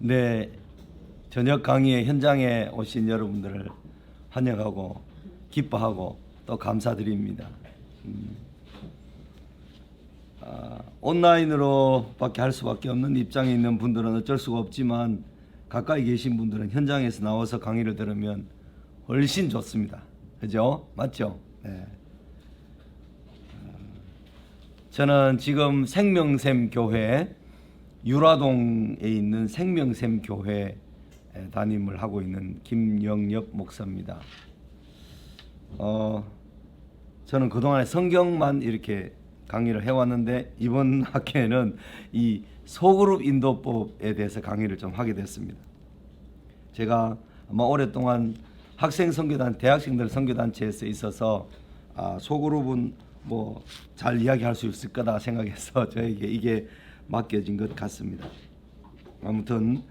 네, 저녁 강의의 현장에 오신 여러분들을 환영하고 기뻐하고 또 감사드립니다. 온라인으로밖에 할 수밖에 없는 입장에 있는 분들은 어쩔 수가 없지만 가까이 계신 분들은 현장에서 나와서 강의를 들으면 훨씬 좋습니다. 그죠? 맞죠? 네. 저는 지금 생명샘 교회 유라동에 있는 생명샘 교회 담임을 하고 있는 김영엽 목사입니다. 저는 그동안에 성경만 이렇게 강의를 해왔는데 이번 학기에는 이 소그룹 인도법에 대해서 강의를 좀 하게 됐습니다. 제가 아마 오랫동안 학생 선교단, 대학생들 선교단체에서 있어서 소그룹은 뭐 잘 이야기할 수 있을 거다 생각해서 저에게 이게 맡겨진 것 같습니다. 아무튼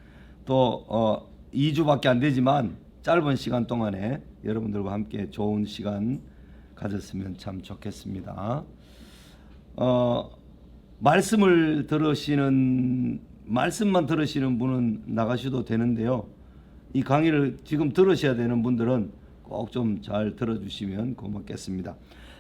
또 2주밖에 안 되지만 짧은 시간 동안에 여러분들과 함께 좋은 시간 가졌으면 참 좋겠습니다. 말씀만 들으시는 분은 나가셔도 되는데요. 이 강의를 지금 들으셔야 되는 분들은 꼭 좀 잘 들어주시면 고맙겠습니다.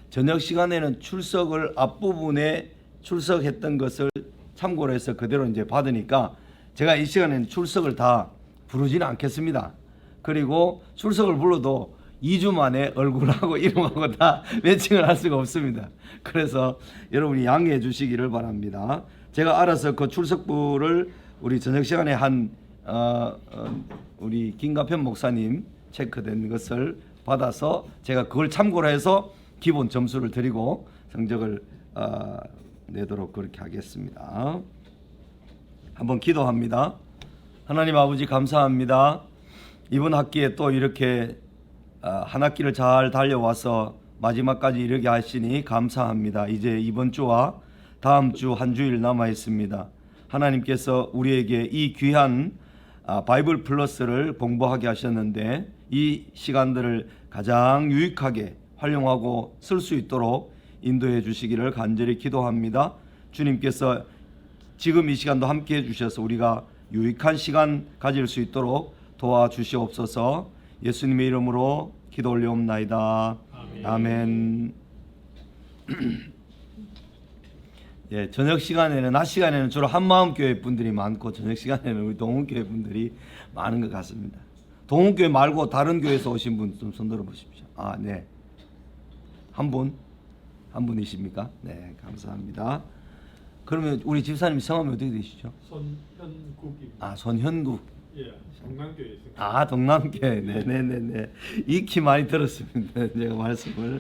저녁 시간에는 출석을 앞부분에 출석했던 것을 참고로 해서 그대로 이제 받으니까 제가 이 시간에는 출석을 다 부르지는 않겠습니다. 그리고 출석을 불러도 2주 만에 얼굴하고 이름하고 다 매칭을 할 수가 없습니다. 그래서 여러분이 양해해 주시기를 바랍니다. 제가 알아서 그 출석부를 우리 저녁 시간에 한 우리 김가편 목사님 체크된 것을 받아서 제가 그걸 참고로 해서 기본 점수를 드리고 성적을 내도록 그렇게 하겠습니다. 한번 기도합니다. 하나님 아버지 감사합니다. 이번 학기에 또 이렇게 한 학기를 잘 달려와서 마지막까지 이르게 하시니 감사합니다. 이제 이번 주와 다음 주 한 주일 남아 있습니다. 하나님께서 우리에게 이 귀한 바이블 플러스를 공부하게 하셨는데 이 시간들을 가장 유익하게 활용하고 쓸 수 있도록 인도해 주시기를 간절히 기도합니다. 주님께서 지금 이 시간도 함께 해주셔서 우리가 유익한 시간 가질 수 있도록 도와주시옵소서. 예수님의 이름으로 기도 올려옵나이다. 아멘. 예, 저녁 시간에는 낮 시간에는 주로 한마음교회 분들이 많고 저녁 시간에는 우리 동훈교회 분들이 많은 것 같습니다. 동훈교회 말고 다른 교회에서 오신 분 좀 손들어 보십시오. 네. 한 분이십니까? 네, 감사합니다. 그러면 우리 집사님 성함이 어떻게 되시죠? 손현국입니다. 손현국. 예, 동남교회 있습니다. 동남교회. 네네네네. 익히 많이 들었습니다. 제가 말씀을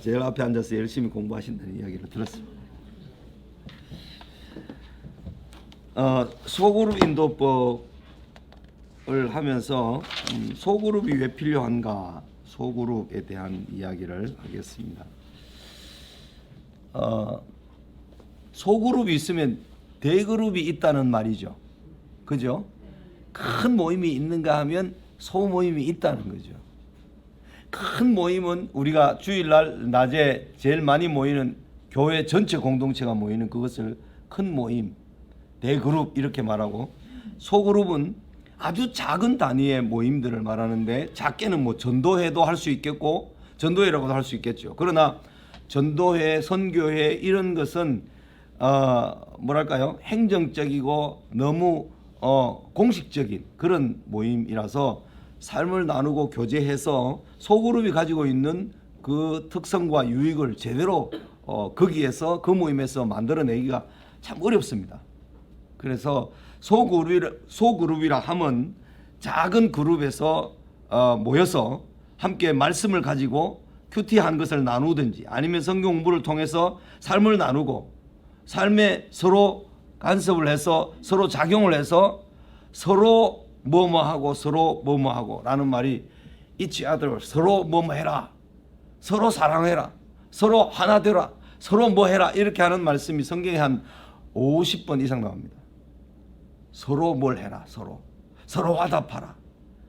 제일 앞에 앉아서 열심히 공부하신다는 이야기를 들었습니다. 소그룹 인도법을 하면서 소그룹이 왜 필요한가? 소그룹에 대한 이야기를 하겠습니다. 소그룹이 있으면 대그룹이 있다는 말이죠. 그죠? 큰 모임이 있는가 하면 소모임이 있다는 거죠. 큰 모임은 우리가 주일날 낮에 제일 많이 모이는 교회 전체 공동체가 모이는 그것을 큰 모임, 대그룹 이렇게 말하고, 소그룹은 아주 작은 단위의 모임들을 말하는데 작게는 뭐 전도회도 할 수 있겠고 전도회라고도 할 수 있겠죠. 그러나 전도회, 선교회 이런 것은 뭐랄까요? 행정적이고 너무 공식적인 그런 모임이라서 삶을 나누고 교제해서 소그룹이 가지고 있는 그 특성과 유익을 제대로 거기에서 그 모임에서 만들어내기가 참 어렵습니다. 그래서 소그룹이라 하면 작은 그룹에서 모여서 함께 말씀을 가지고 큐티한 것을 나누든지 아니면 성경 공부를 통해서 삶을 나누고 삶에 서로 간섭을 해서 서로 작용을 해서 서로 뭐뭐하고 서로 뭐뭐하고 라는 말이 each other, 서로 뭐뭐해라, 서로 사랑해라, 서로 하나 되라, 서로 뭐해라 이렇게 하는 말씀이 성경에 한 50번 이상 나옵니다. 서로 뭘 해라, 서로 화답하라,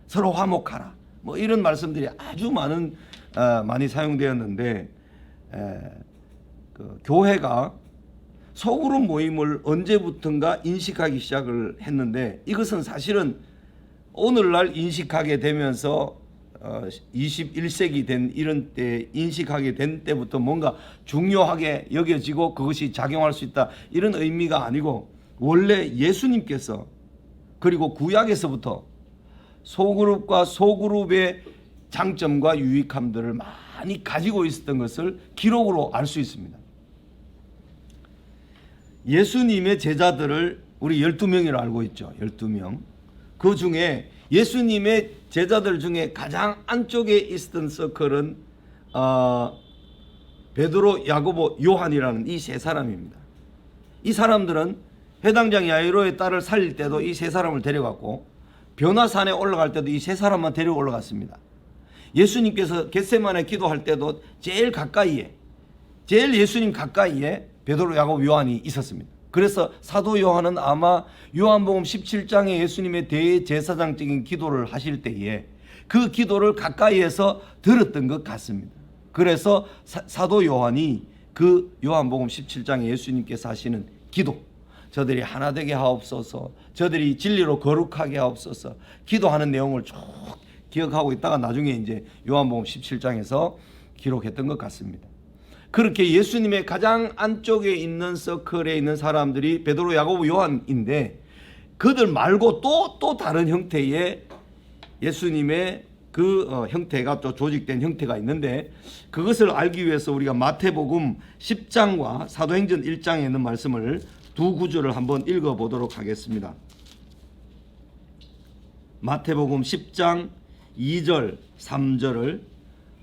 서로 화목하라, 뭐 이런 말씀들이 아주 많이 사용되었는데 그 교회가 소그룹 모임을 언제부턴가 인식하기 시작을 했는데, 이것은 사실은 오늘날 인식하게 되면서 21세기 된 이런 때 인식하게 된 때부터 뭔가 중요하게 여겨지고 그것이 작용할 수 있다, 이런 의미가 아니고, 원래 예수님께서 그리고 구약에서부터 소그룹과 소그룹의 장점과 유익함들을 많이 가지고 있었던 것을 기록으로 알 수 있습니다. 예수님의 제자들을 우리 12명이라고 알고 있죠. 12명. 그 중에 예수님의 제자들 중에 가장 안쪽에 있었던 서클은 베드로, 야고보, 요한이라는 이 세 사람입니다. 이 사람들은 회당장 야이로의 딸을 살릴 때도 이 세 사람을 데려갔고, 변화산에 올라갈 때도 이 세 사람만 데리고 올라갔습니다. 예수님께서 겟세마네 기도할 때도 제일 가까이에, 제일 예수님 가까이에 베드로, 야고보, 요한이 있었습니다. 그래서 사도 요한은 아마 요한복음 17장에 예수님의 대제사장적인 기도를 하실 때에 그 기도를 가까이에서 들었던 것 같습니다. 그래서 사도 요한이 그 요한복음 17장에 예수님께서 하시는 기도, 저들이 하나 되게 하옵소서, 저들이 진리로 거룩하게 하옵소서, 기도하는 내용을 쭉 기억하고 있다가 나중에 이제 요한복음 17장에서 기록했던 것 같습니다. 그렇게 예수님의 가장 안쪽에 있는 서클에 있는 사람들이 베드로, 야고보, 요한인데, 그들 말고 또 다른 형태의 예수님의 그 형태가 또 조직된 형태가 있는데, 그것을 알기 위해서 우리가 마태복음 10장과 사도행전 1장에 있는 말씀을 두 구절을 한번 읽어보도록 하겠습니다. 마태복음 10장 2절 3절을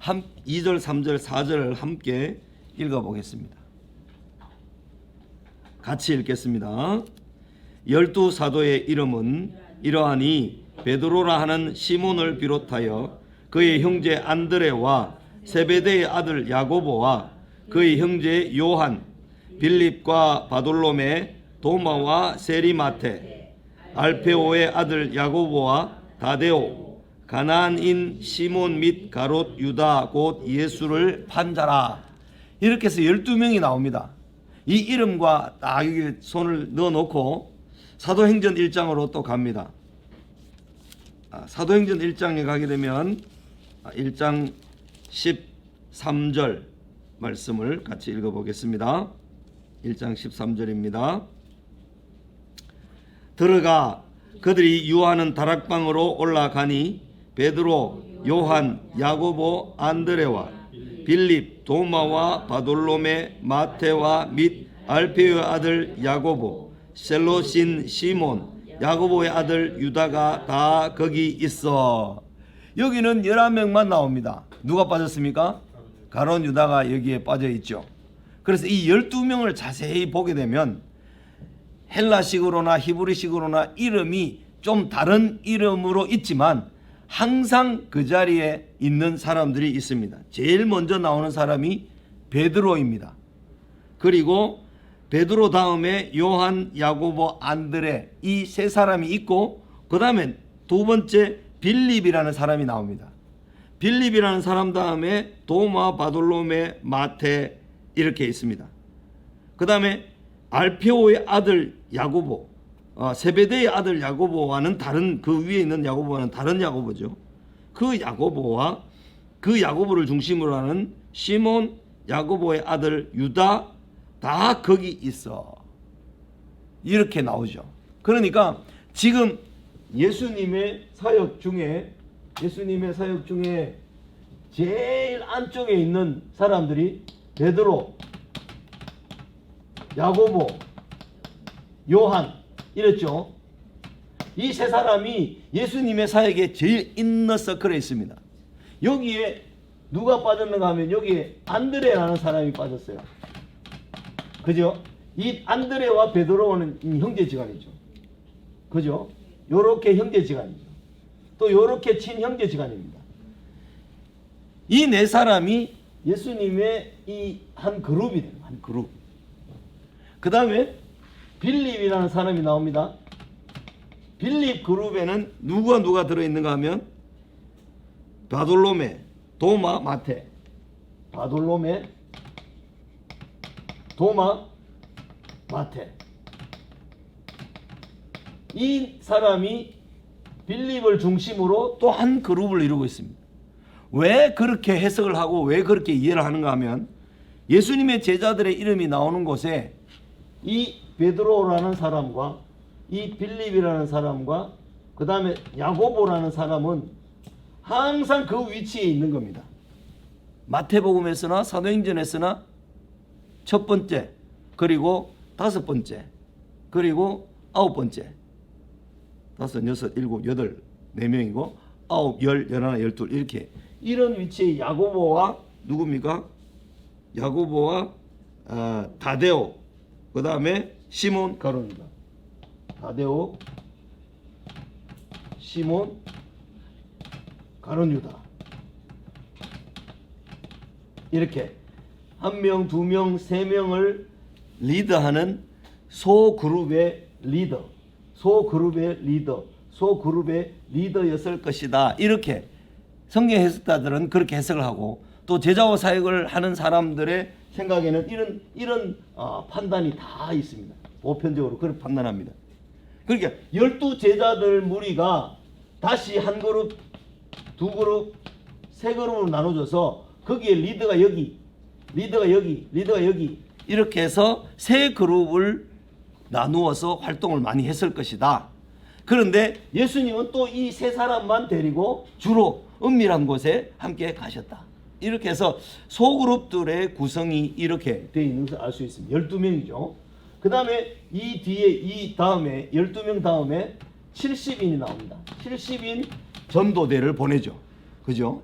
2절 3절 4절을 함께 읽어보겠습니다. 같이 읽겠습니다. 12 사도의 이름은 이러하니 베드로라 하는 시몬을 비롯하여 그의 형제 안드레와 세베대의 아들 야고보와 그의 형제 요한, 빌립과 바돌로메, 도마와 세리마테, 알페오의 아들 야고보와 다데오, 가나안인 시몬 및 가롯 유다 곧 예수를 판자라. 이렇게 해서 12명이 나옵니다. 이 이름과 딱 여기 손을 넣어놓고 사도행전 1장으로 또 갑니다. 사도행전 1장에 가게 되면 1장 13절 말씀을 같이 읽어보겠습니다. 1장 13절입니다. 들어가 그들이 유하는 다락방으로 올라가니 베드로, 요한, 야고보, 안드레와 빌립, 도마와 바돌로메, 마테와 및 알페오의 아들 야고보, 셀로신 시몬, 야고보의 아들 유다가 다 거기 있어. 여기는 11명만 나옵니다. 누가 빠졌습니까? 가롯 유다가 여기에 빠져 있죠. 그래서 이 12명을 자세히 보게 되면 헬라식으로나 히브리식으로나 이름이 좀 다른 이름으로 있지만 항상 그 자리에 있는 사람들이 있습니다. 제일 먼저 나오는 사람이 베드로입니다. 그리고 베드로 다음에 요한, 야고보, 안드레, 이 세 사람이 있고, 그 다음에 두 번째 빌립이라는 사람이 나옵니다. 빌립이라는 사람 다음에 도마, 바돌로메, 마테 이렇게 있습니다. 그 다음에 알페오의 아들 야고보, 세베대의 아들 야고보와는 다른, 그 위에 있는 야고보와는 다른 야고보죠. 그 야고보와 그 야고보를 중심으로 하는 시몬, 야고보의 아들 유다, 다 거기 있어. 이렇게 나오죠. 그러니까 지금 예수님의 사역 중에 제일 안쪽에 있는 사람들이 베드로, 야고보, 요한 이랬죠. 이 세 사람이 예수님의 사역에 제일 인너 서클에 있습니다. 여기에 누가 빠졌는가 하면 여기에 안드레라는 사람이 빠졌어요. 그죠? 이 안드레와 베드로는 형제지간이죠. 그죠? 요렇게 형제지간이죠. 또 요렇게 친형제지간입니다. 이 네 사람이 예수님의 이 한 그룹이 돼요. 한 그룹. 그 다음에 빌립이라는 사람이 나옵니다. 빌립 그룹에는 누가 들어있는가 하면 바돌로메, 도마, 마테, 바돌로메, 도마, 마태. 이 사람이 빌립을 중심으로 또 한 그룹을 이루고 있습니다. 왜 그렇게 해석을 하고 왜 그렇게 이해를 하는가 하면 예수님의 제자들의 이름이 나오는 곳에 이 베드로라는 사람과 이 빌립이라는 사람과 그 다음에 야고보라는 사람은 항상 그 위치에 있는 겁니다. 마태복음에서나 사도행전에서나 첫 번째, 그리고 다섯 번째, 그리고 아홉 번째, 다섯, 여섯, 일곱, 여덟, 네 명이고 아홉, 열, 열하나, 열둘 이렇게 이런 위치에 야고보와 누굽니까? 야고보와 다데오, 그 다음에 시몬 가룟유다. 다데오, 시몬 가룟유다. 이렇게 한 명, 두 명, 세 명을 리드하는 소그룹의 리더, 소그룹의 리더, 소그룹의 리더였을 것이다. 이렇게 성경 해석자들은 그렇게 해석을 하고 또 제자와 사역을 하는 사람들의 생각에는 이런 판단이 다 있습니다. 보편적으로 그렇게 판단합니다. 그러니까 12제자들 무리가 다시 한 그룹, 두 그룹, 세 그룹으로 나눠져서 거기에 리더가 여기, 리더가 여기, 리더가 여기 이렇게 해서 세 그룹을 나누어서 활동을 많이 했을 것이다. 그런데 예수님은 또 이 세 사람만 데리고 주로 은밀한 곳에 함께 가셨다. 이렇게 해서 소그룹들의 구성이 이렇게 되어 있는 것을 알 수 있습니다. 12명이죠. 그 다음에 이 뒤에 이 다음에 12명 다음에 70인이 나옵니다. 70인 전도대를 보내죠. 그죠?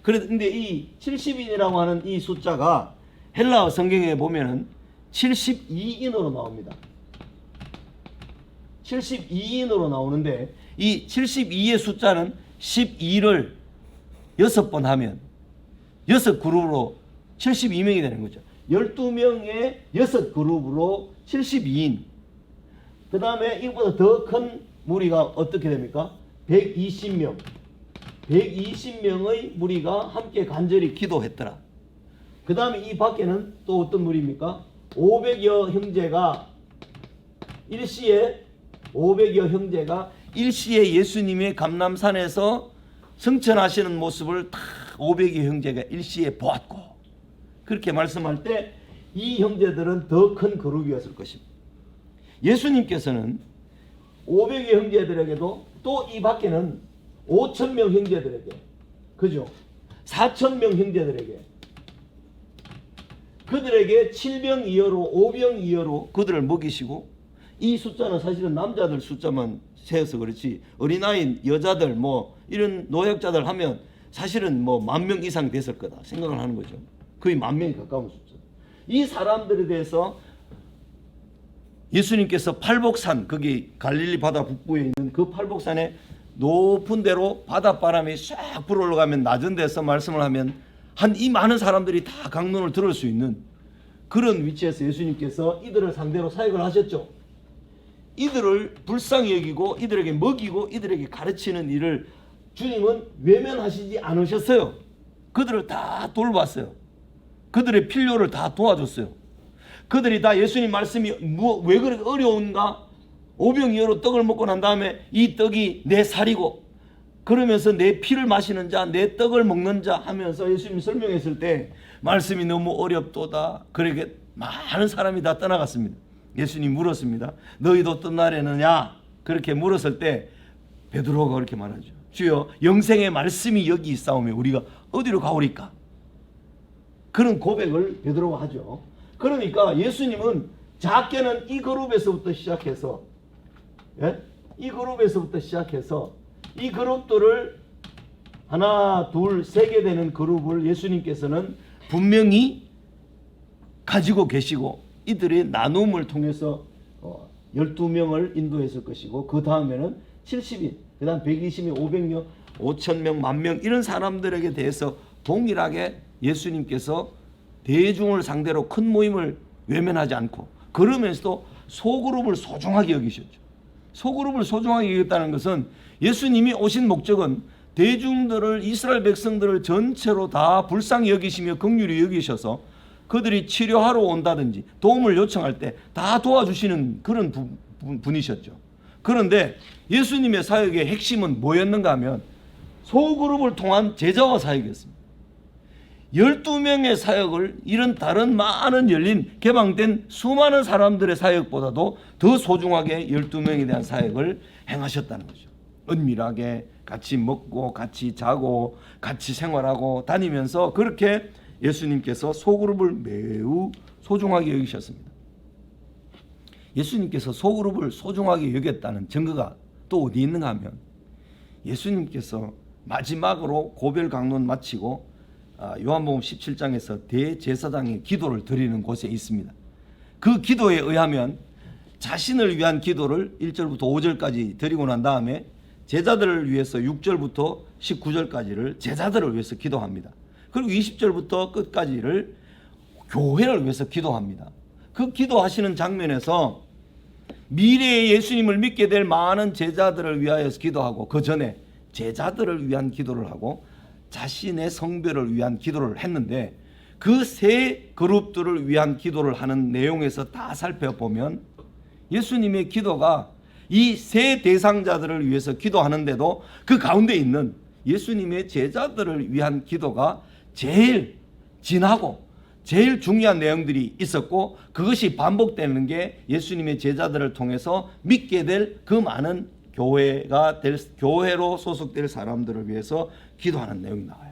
그런데 이 70인이라고 하는 이 숫자가 헬라어 성경에 보면은 72인으로 나옵니다. 72인으로 나오는데 이 72의 숫자는 12를 6번 하면 6그룹으로 72명이 되는 거죠. 12명의 6그룹으로 72인. 그 다음에 이거보다 더 큰 무리가 어떻게 됩니까? 120명. 120명의 무리가 함께 간절히 기도했더라. 그 다음에 이 밖에는 또 어떤 무리입니까? 500여 형제가 일시에 500여 형제가 일시에 예수님의 감람산에서 승천하시는 모습을 다 500여 형제가 일시에 보았고 그렇게 말씀할 때 이 형제들은 더 큰 그룹이었을 것입니다. 예수님께서는 500여 형제들에게도 또 이 밖에는 5,000명 형제들에게, 그죠? 4,000명 형제들에게, 그들에게 7병 이하로 5병 이하로 그들을 먹이시고, 이 숫자는 사실은 남자들 숫자만 세어서 그렇지 어린아이, 여자들 뭐 이런 노약자들 하면 사실은 뭐 10,000명 이상 됐을 거다 생각을 하는 거죠. 거의 10,000명이 가까운 숫자. 이 사람들에 대해서 예수님께서 팔복산, 거기 갈릴리 바다 북부에 있는 그 팔복산에 높은 데로 바닷바람이 쫙 불어올라가면 낮은 데서 말씀을 하면 한 이 많은 사람들이 다 강론을 들을 수 있는 그런 위치에서 예수님께서 이들을 상대로 사역을 하셨죠. 이들을 불쌍히 여기고 이들에게 먹이고 이들에게 가르치는 일을 주님은 외면하시지 않으셨어요. 그들을 다 돌봤어요. 그들의 필요를 다 도와줬어요. 그들이 다 예수님 말씀이 왜 그렇게 어려운가? 5병 이하로 떡을 먹고 난 다음에 이 떡이 내 살이고 그러면서 내 피를 마시는 자, 내 떡을 먹는 자 하면서 예수님이 설명했을 때 말씀이 너무 어렵도다. 그렇게 많은 사람이 다 떠나갔습니다. 예수님 물었습니다. 너희도 떠나려느냐? 그렇게 물었을 때 베드로가 그렇게 말하죠. 주여, 영생의 말씀이 여기 있사오며 우리가 어디로 가오리까? 그런 고백을 베드로가 하죠. 그러니까 예수님은 작게는 이 그룹에서부터 시작해서 이 그룹에서부터 시작해서 이 그룹들을 하나, 둘, 세 개 되는 그룹을 예수님께서는 분명히 가지고 계시고 이들의 나눔을 통해서 12명을 인도했을 것이고 그 다음에는 70인, 그 다음 120명, 500명, 5,000명, 10,000명 이런 사람들에게 대해서 동일하게 예수님께서 대중을 상대로 큰 모임을 외면하지 않고 그러면서도 소그룹을 소중하게 여기셨죠. 소그룹을 소중하게 여겼다는 것은 예수님이 오신 목적은 대중들을 이스라엘 백성들을 전체로 다 불쌍히 여기시며 긍휼히 여기셔서 그들이 치료하러 온다든지 도움을 요청할 때 다 도와주시는 그런 분이셨죠. 그런데 예수님의 사역의 핵심은 뭐였는가 하면 소그룹을 통한 제자와 사역이었습니다. 12명의 사역을 이런 다른 많은 열린 개방된 수많은 사람들의 사역보다도 더 소중하게 12명에 대한 사역을 행하셨다는 거죠. 은밀하게 같이 먹고 같이 자고 같이 생활하고 다니면서 그렇게 예수님께서 소그룹을 매우 소중하게 여기셨습니다. 예수님께서 소그룹을 소중하게 여겼다는 증거가 또 어디 있는가 하면 예수님께서 마지막으로 고별 강론 마치고 요한복음 17장에서 대제사장의 기도를 드리는 곳에 있습니다. 그 기도에 의하면 자신을 위한 기도를 1절부터 5절까지 드리고 난 다음에 제자들을 위해서 6절부터 19절까지를 제자들을 위해서 기도합니다. 그리고 20절부터 끝까지를 교회를 위해서 기도합니다. 그 기도하시는 장면에서 미래의 예수님을 믿게 될 많은 제자들을 위하여 기도하고 그 전에 제자들을 위한 기도를 하고 자신의 성별을 위한 기도를 했는데 그 세 그룹들을 위한 기도를 하는 내용에서 다 살펴보면 예수님의 기도가 이 세 대상자들을 위해서 기도하는데도 그 가운데 있는 예수님의 제자들을 위한 기도가 제일 진하고 제일 중요한 내용들이 있었고 그것이 반복되는 게 예수님의 제자들을 통해서 믿게 될 그 많은 교회로 소속될 사람들을 위해서 기도하는 내용이 나와요.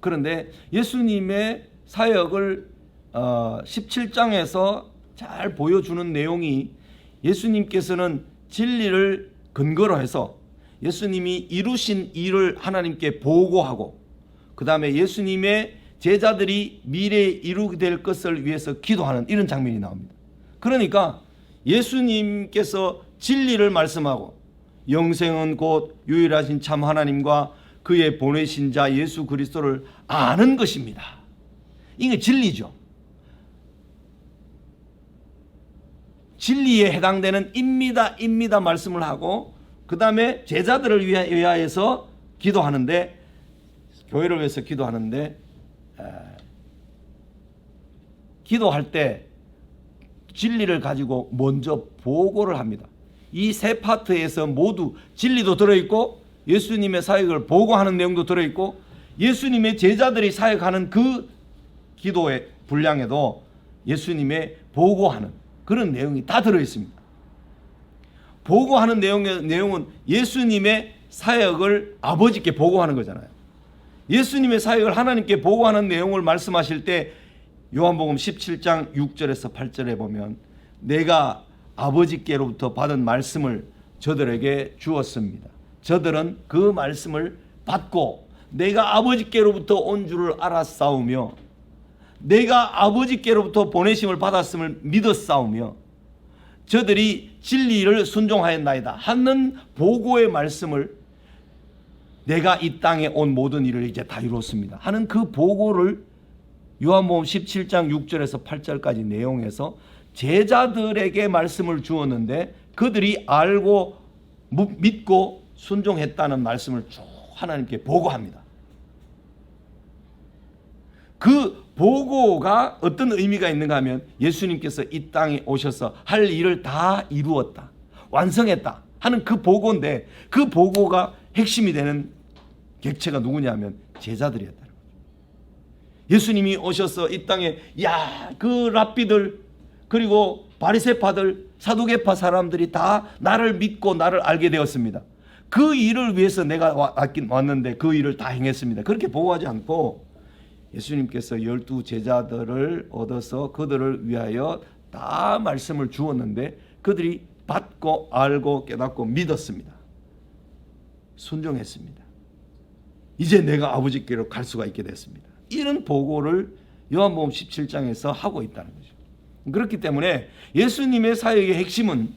그런데 예수님의 사역을 17장에서 잘 보여주는 내용이 예수님께서는 진리를 근거로 해서 예수님이 이루신 일을 하나님께 보고하고 그 다음에 예수님의 제자들이 미래에 이루게 될 것을 위해서 기도하는 이런 장면이 나옵니다. 그러니까 예수님께서 진리를 말씀하고 영생은 곧 유일하신 참 하나님과 그의 보내신 자 예수 그리스도를 아는 것입니다. 이게 진리죠. 진리에 해당되는 입니다 말씀을 하고 그 다음에 제자들을 위하여서 기도하는데 교회를 위해서 기도하는데 기도할 때 진리를 가지고 먼저 보고를 합니다. 이 세 파트에서 모두 진리도 들어있고 예수님의 사역을 보고하는 내용도 들어있고 예수님의 제자들이 사역하는 그 기도의 분량에도 예수님의 보고하는 그런 내용이 다 들어있습니다. 보고하는 내용은 예수님의 사역을 아버지께 보고하는 거잖아요. 예수님의 사역을 하나님께 보고하는 내용을 말씀하실 때 요한복음 17장 6절에서 8절에 보면 내가 아버지께로부터 받은 말씀을 저들에게 주었습니다. 저들은 그 말씀을 받고 내가 아버지께로부터 온 줄을 알았사오며 내가 아버지께로부터 보내심을 받았음을 믿었사오며 저들이 진리를 순종하였나이다 하는 보고의 말씀을 내가 이 땅에 온 모든 일을 이제 다 이뤘습니다 하는 그 보고를 요한복음 17장 6절에서 8절까지 내용에서 제자들에게 말씀을 주었는데 그들이 알고 믿고 순종했다는 말씀을 쭉 하나님께 보고합니다. 그 보고가 어떤 의미가 있는가 하면 예수님께서 이 땅에 오셔서 할 일을 다 이루었다, 완성했다 하는 그 보고인데 그 보고가 핵심이 되는 객체가 누구냐면 제자들이었다는 거죠. 예수님이 오셔서 이 땅에 그 랍비들 그리고 바리새파들 사두개파 사람들이 다 나를 믿고 나를 알게 되었습니다. 그 일을 위해서 내가 왔는데 그 일을 다 행했습니다. 그렇게 보고하지 않고 예수님께서 12 제자들을 얻어서 그들을 위하여 다 말씀을 주었는데 그들이 받고 알고 깨닫고 믿었습니다. 순종했습니다. 이제 내가 아버지께로 갈 수가 있게 됐습니다. 이런 보고를 요한복음 17장에서 하고 있다는 거죠. 그렇기 때문에 예수님의 사역의 핵심은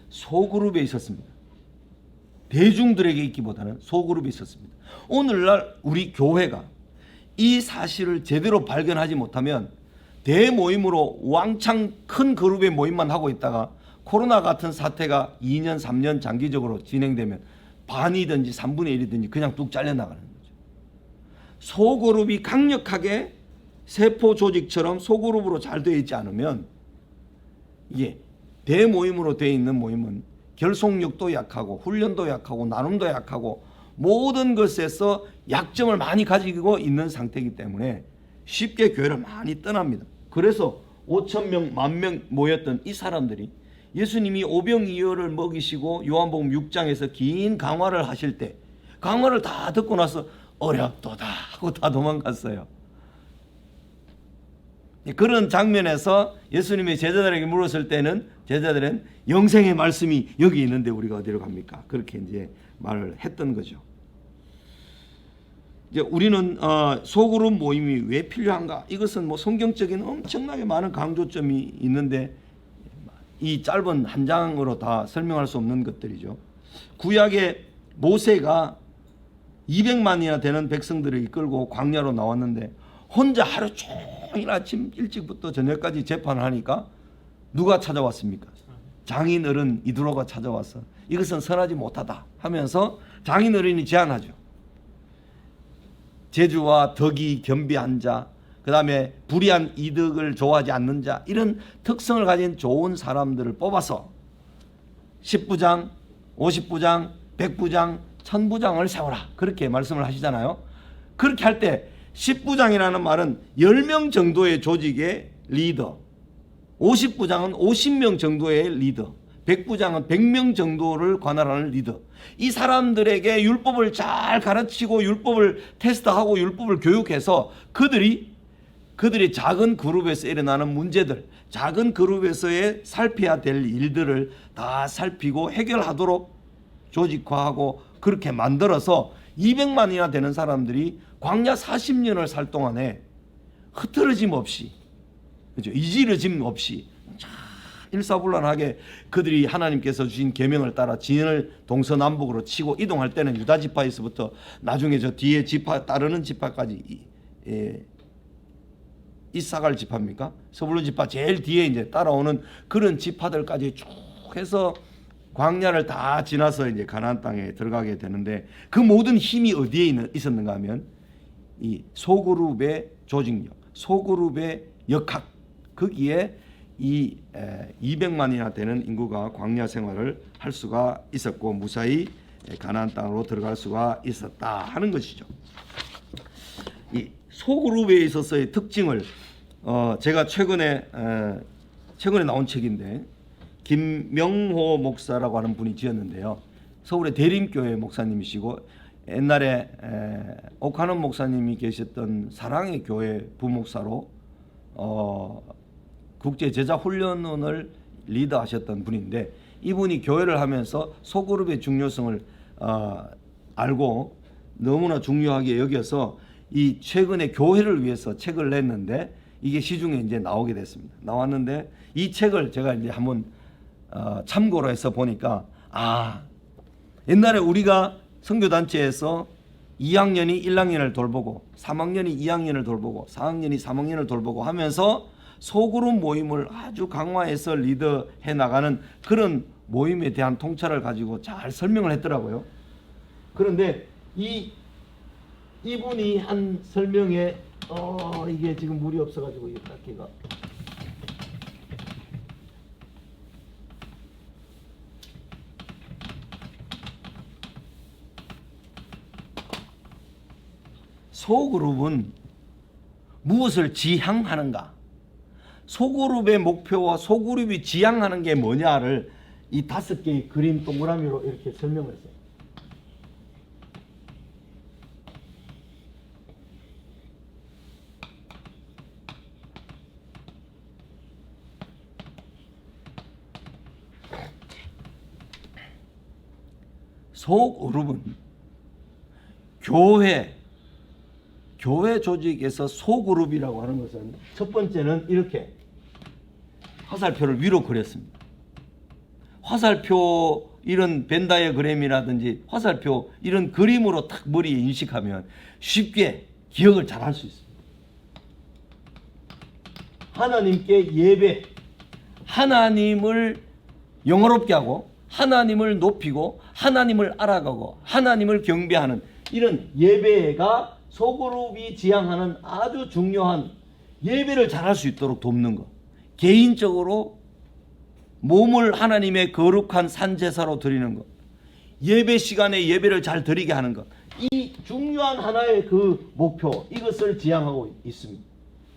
소그룹에 있었습니다. 대중들에게 있기보다는 소그룹에 있었습니다. 오늘날 우리 교회가 이 사실을 제대로 발견하지 못하면 대모임으로 왕창 큰 그룹의 모임만 하고 있다가 코로나 같은 사태가 2년 3년 장기적으로 진행되면 반이든지 3분의 1이든지 그냥 뚝 잘려나가는 거죠. 소그룹이 강력하게 세포 조직처럼 소그룹으로 잘 되어 있지 않으면 이게 대모임으로 되어 있는 모임은 결속력도 약하고 훈련도 약하고 나눔도 약하고 모든 것에서 약점을 많이 가지고 있는 상태이기 때문에 쉽게 교회를 많이 떠납니다. 그래서 5,000명, 10,000명 모였던 이 사람들이 예수님이 오병이어를 먹이시고 요한복음 6장에서 긴 강화를 하실 때 강화를 다 듣고 나서 어렵도다 하고 다 도망갔어요. 그런 장면에서 예수님이 제자들에게 물었을 때는 제자들은 영생의 말씀이 여기 있는데 우리가 어디로 갑니까? 그렇게 이제 말을 했던 거죠. 이제 우리는 소그룹 모임이 왜 필요한가? 이것은 뭐 성경적인 엄청나게 많은 강조점이 있는데 이 짧은 한 장으로 다 설명할 수 없는 것들이죠. 구약의 모세가 200만이나 되는 백성들을 이끌고 광야로 나왔는데 혼자 하루 종일 아침 일찍부터 저녁까지 재판을 하니까 누가 찾아왔습니까? 장인어른 이두로가 찾아와서 이것은 선하지 못하다 하면서 장인어른이 제안하죠. 재주와 덕이 겸비한 자, 그 다음에 불의한 이득을 좋아하지 않는 자, 이런 특성을 가진 좋은 사람들을 뽑아서 10부장, 50부장, 100부장, 1000부장을 세워라. 그렇게 말씀을 하시잖아요. 그렇게 할 때 10부장이라는 말은 10명 정도의 조직의 리더, 50부장은 50명 정도의 리더, 100부장은 100명 정도를 관할하는 리더. 이 사람들에게 율법을 잘 가르치고 율법을 테스트하고 율법을 교육해서 그들이 작은 그룹에서 일어나는 문제들, 작은 그룹에서의 살펴야 될 일들을 다 살피고 해결하도록 조직화하고 그렇게 만들어서 200만이나 되는 사람들이 광야 40년을 살 동안에 흐트러짐 없이, 그죠? 이지러짐 없이 일사불란하게 그들이 하나님께서 주신 계명을 따라 진을 동서남북으로 치고 이동할 때는 유다 지파에서부터 나중에 저 뒤에 지파 따르는 지파까지 이사갈 지파입니까? 서불론 지파 제일 뒤에 이제 따라오는 그런 지파들까지 쭉 해서 광야를 다 지나서 이제 가나안 땅에 들어가게 되는데 그 모든 힘이 어디에 있었는가 하면 이 소그룹의 조직력, 소그룹의 역학, 거기에 이 200만이나 되는 인구가 광야 생활을 할 수가 있었고 무사히 가나안 땅으로 들어갈 수가 있었다 하는 것이죠. 이 소그룹에 있어서의 특징을 제가 최근에 나온 책인데 김명호 목사라고 하는 분이 지었는데요. 서울의 대림교회 목사님이시고 옛날에 오카논 목사님이 계셨던 사랑의 교회 부목사로 국제 제자 훈련원을 리드하셨던 분인데 이분이 교회를 하면서 소그룹의 중요성을 알고 너무나 중요하게 여겨서 이 최근에 교회를 위해서 책을 냈는데 이게 시중에 이제 나오게 됐습니다. 나왔는데 이 책을 제가 이제 한번 참고로 해서 보니까 옛날에 우리가 선교단체에서 2학년이 1학년을 돌보고 3학년이 2학년을 돌보고 4학년이 3학년을 돌보고 하면서 소그룹 모임을 아주 강화해서 리더해 나가는 그런 모임에 대한 통찰을 가지고 잘 설명을 했더라고요. 그런데 이분이 한 설명에 이게 지금 물이 없어가지고 이 닦기가 소그룹은 무엇을 지향하는가? 소그룹의 목표와 소그룹이 지향하는 게 뭐냐를 이 5개의 그림 동그라미로 이렇게 설명을 했어요. 소그룹은 교회 조직에서 소그룹이라고 하는 것은 첫 번째는 이렇게 화살표를 위로 그렸습니다. 화살표 이런 벤다이어그램이라든지 화살표 이런 그림으로 딱 머리에 인식하면 쉽게 기억을 잘 할 수 있습니다. 하나님께 예배, 하나님을 영어롭게 하고 하나님을 높이고 하나님을 알아가고 하나님을 경배하는 이런 예배가 소그룹이 지향하는 아주 중요한 예배를 잘할 수 있도록 돕는 것. 개인적으로 몸을 하나님의 거룩한 산제사로 드리는 것. 예배 시간에 예배를 잘 드리게 하는 것. 이 중요한 하나의 그 목표, 이것을 지향하고 있습니다.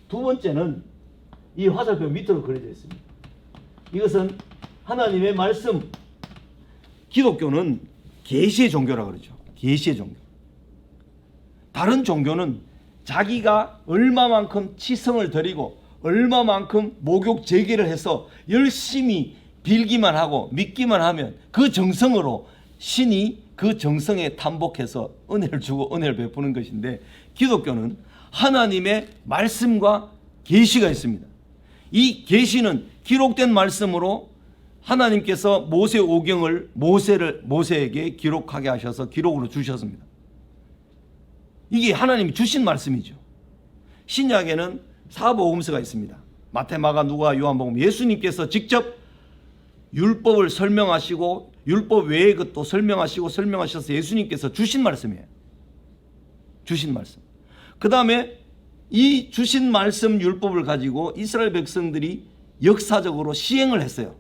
두 번째는 이 화살표 밑으로 그려져 있습니다. 이것은 하나님의 말씀. 기독교는 계시의 종교라 그러죠. 계시의 종교. 다른 종교는 자기가 얼마만큼 치성을 드리고 얼마만큼 목욕 제기를 해서 열심히 빌기만 하고 믿기만 하면 그 정성으로 신이 그 정성에 탐복해서 은혜를 주고 은혜를 베푸는 것인데, 기독교는 하나님의 말씀과 계시가 있습니다. 이 계시는 기록된 말씀으로 하나님께서 모세 오경을 모세에게 기록하게 하셔서 기록으로 주셨습니다. 이게 하나님이 주신 말씀이죠. 신약에는 사복음서가 있습니다. 마태, 마가, 누가, 요한복음. 예수님께서 직접 율법을 설명하시고 율법 외의 것도 설명하셔서 예수님께서 주신 말씀이에요. 주신 말씀. 그 다음에 이 주신 말씀 율법을 가지고 이스라엘 백성들이 역사적으로 시행을 했어요.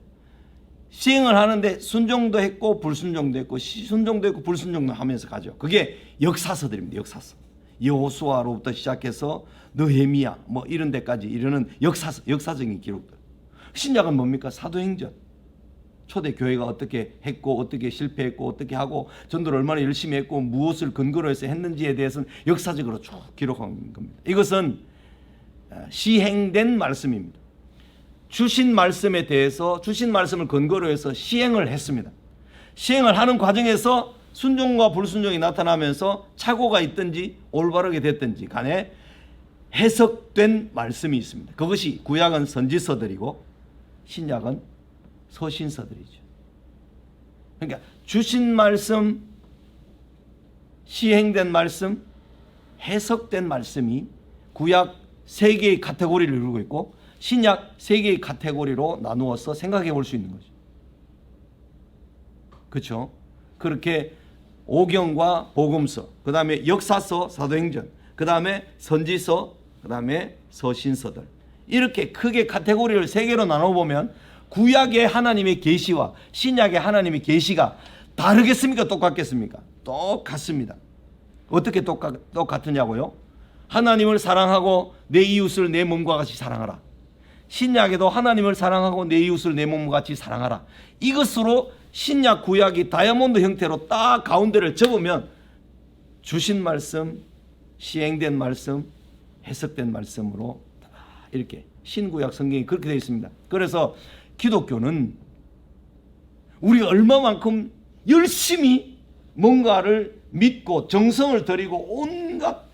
시행을 하는데 순종도 했고 불순종도 했고, 순종도 했고 불순종도 하면서 가죠. 그게 역사서들입니다. 역사서. 여호수아로부터 시작해서 느헤미야 뭐 이런 데까지 이르는 역사적인 기록들. 신약은 뭡니까? 사도행전. 초대 교회가 어떻게 했고 어떻게 실패했고 어떻게 하고 전도를 얼마나 열심히 했고 무엇을 근거로 해서 했는지에 대해서는 역사적으로 쭉 기록한 겁니다. 이것은 시행된 말씀입니다. 주신 말씀에 대해서 주신 말씀을 근거로 해서 시행을 했습니다. 시행을 하는 과정에서 순종과 불순종이 나타나면서 착오가 있든지 올바르게 됐든지 간에 해석된 말씀이 있습니다. 그것이 구약은 선지서들이고 신약은 서신서들이죠. 그러니까 주신 말씀, 시행된 말씀, 해석된 말씀이 구약 3개의 카테고리를 이루고 있고 신약 3개의 카테고리로 나누어서 생각해 볼 수 있는 거죠. 그렇죠? 그렇게 오경과 복음서, 그 다음에 역사서, 사도행전, 그 다음에 선지서, 그 다음에 서신서들, 이렇게 크게 카테고리를 3개로 나눠보면 구약의 하나님의 계시와 신약의 하나님의 계시가 다르겠습니까? 똑같겠습니까? 똑같습니다. 어떻게 똑같으냐고요? 하나님을 사랑하고 내 이웃을 내 몸과 같이 사랑하라. 신약에도 하나님을 사랑하고 내 이웃을 내 몸과 같이 사랑하라. 이것으로 신약 구약이 다이아몬드 형태로 딱 가운데를 접으면 주신 말씀, 시행된 말씀, 해석된 말씀으로 이렇게 신구약 성경이 그렇게 되어 있습니다. 그래서 기독교는 우리가 얼마만큼 열심히 뭔가를 믿고 정성을 들이고 온갖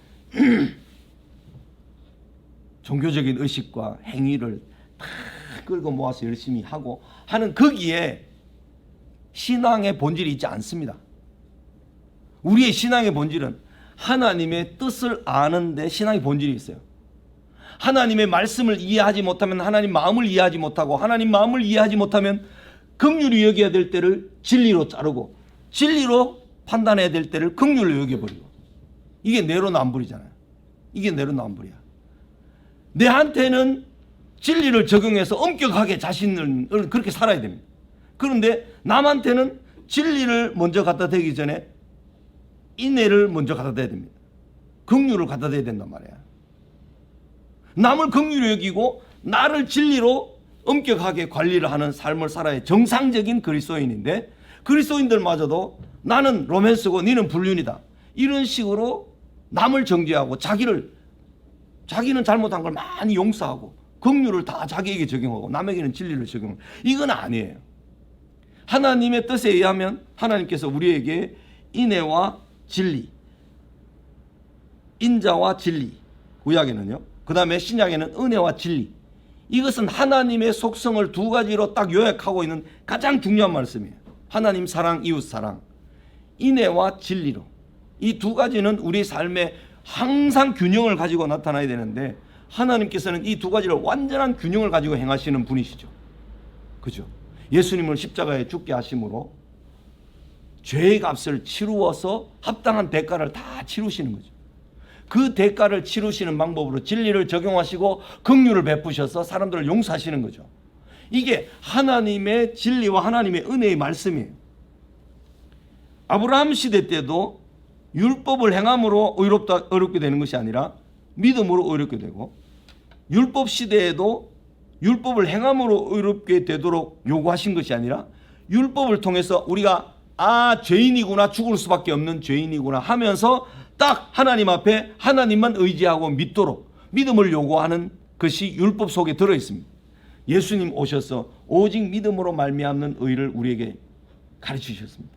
종교적인 의식과 행위를 다 끌고 모아서 열심히 하고 하는 거기에 신앙의 본질이 있지 않습니다. 우리의 신앙의 본질은 하나님의 뜻을 아는데 신앙의 본질이 있어요. 하나님의 말씀을 이해하지 못하면 하나님 마음을 이해하지 못하고, 하나님 마음을 이해하지 못하면 긍휼히 여겨야 될 때를 진리로 자르고, 진리로 판단해야 될 때를 긍휼로 여겨버리고. 이게 내로남불이잖아요. 이게 내로남불이야. 내한테는 진리를 적용해서 엄격하게 자신을 그렇게 살아야 됩니다. 그런데 남한테는 진리를 먼저 갖다 대기 전에 인애를 먼저 갖다 대야 됩니다. 긍휼을 갖다 대야 된단 말이야. 남을 긍휼히 여기고 나를 진리로 엄격하게 관리를 하는 삶을 살아야 정상적인 그리스도인인데, 그리스도인들마저도 나는 로맨스고 니는 불륜이다, 이런 식으로 남을 정죄하고 자기는 잘못한 걸 많이 용서하고 긍휼을 다 자기에게 적용하고 남에게는 진리를 적용하고, 이건 아니에요. 하나님의 뜻에 의하면 하나님께서 우리에게 인애와 진리, 인자와 진리, 구약에는요, 그 다음에 신약에는 은혜와 진리, 이것은 하나님의 속성을 2가지로 딱 요약하고 있는 가장 중요한 말씀이에요. 하나님 사랑, 이웃 사랑, 인애와 진리로. 이 2가지는 우리 삶에 항상 균형을 가지고 나타나야 되는데, 하나님께서는 이 2가지를 완전한 균형을 가지고 행하시는 분이시죠. 그죠? 예수님을 십자가에 죽게 하심으로 죄의 값을 치루어서 합당한 대가를 다 치루시는 거죠. 그 대가를 치르시는 방법으로 진리를 적용하시고 긍휼을 베푸셔서 사람들을 용서하시는 거죠. 이게 하나님의 진리와 하나님의 은혜의 말씀이에요. 아브라함 시대 때도 율법을 행함으로 의롭게 되는 것이 아니라 믿음으로 의롭게 되고, 율법 시대에도 율법을 행함으로 의롭게 되도록 요구하신 것이 아니라 율법을 통해서 우리가 죄인이구나, 죽을 수밖에 없는 죄인이구나 하면서 딱 하나님 앞에 하나님만 의지하고 믿도록 믿음을 요구하는 것이 율법 속에 들어 있습니다. 예수님 오셔서 오직 믿음으로 말미암는 의를 우리에게 가르치셨습니다.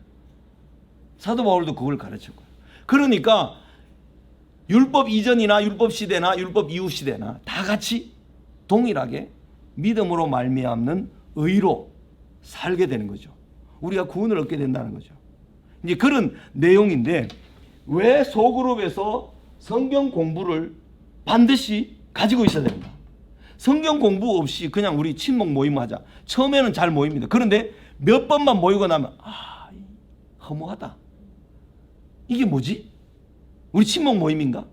사도 바울도 그걸 가르쳤고요. 그러니까 율법 이전이나 율법 시대나 율법 이후 시대나 다 같이 동일하게 믿음으로 말미암는 의로 살게 되는 거죠. 우리가 구원을 얻게 된다는 거죠. 이제 그런 내용인데, 왜 소그룹에서 성경 공부를 반드시 가지고 있어야 된다. 성경 공부 없이 그냥 우리 친목 모임 하자. 처음에는 잘 모입니다. 그런데 몇 번만 모이고 나면 허무하다. 이게 뭐지? 우리 친목 모임인가?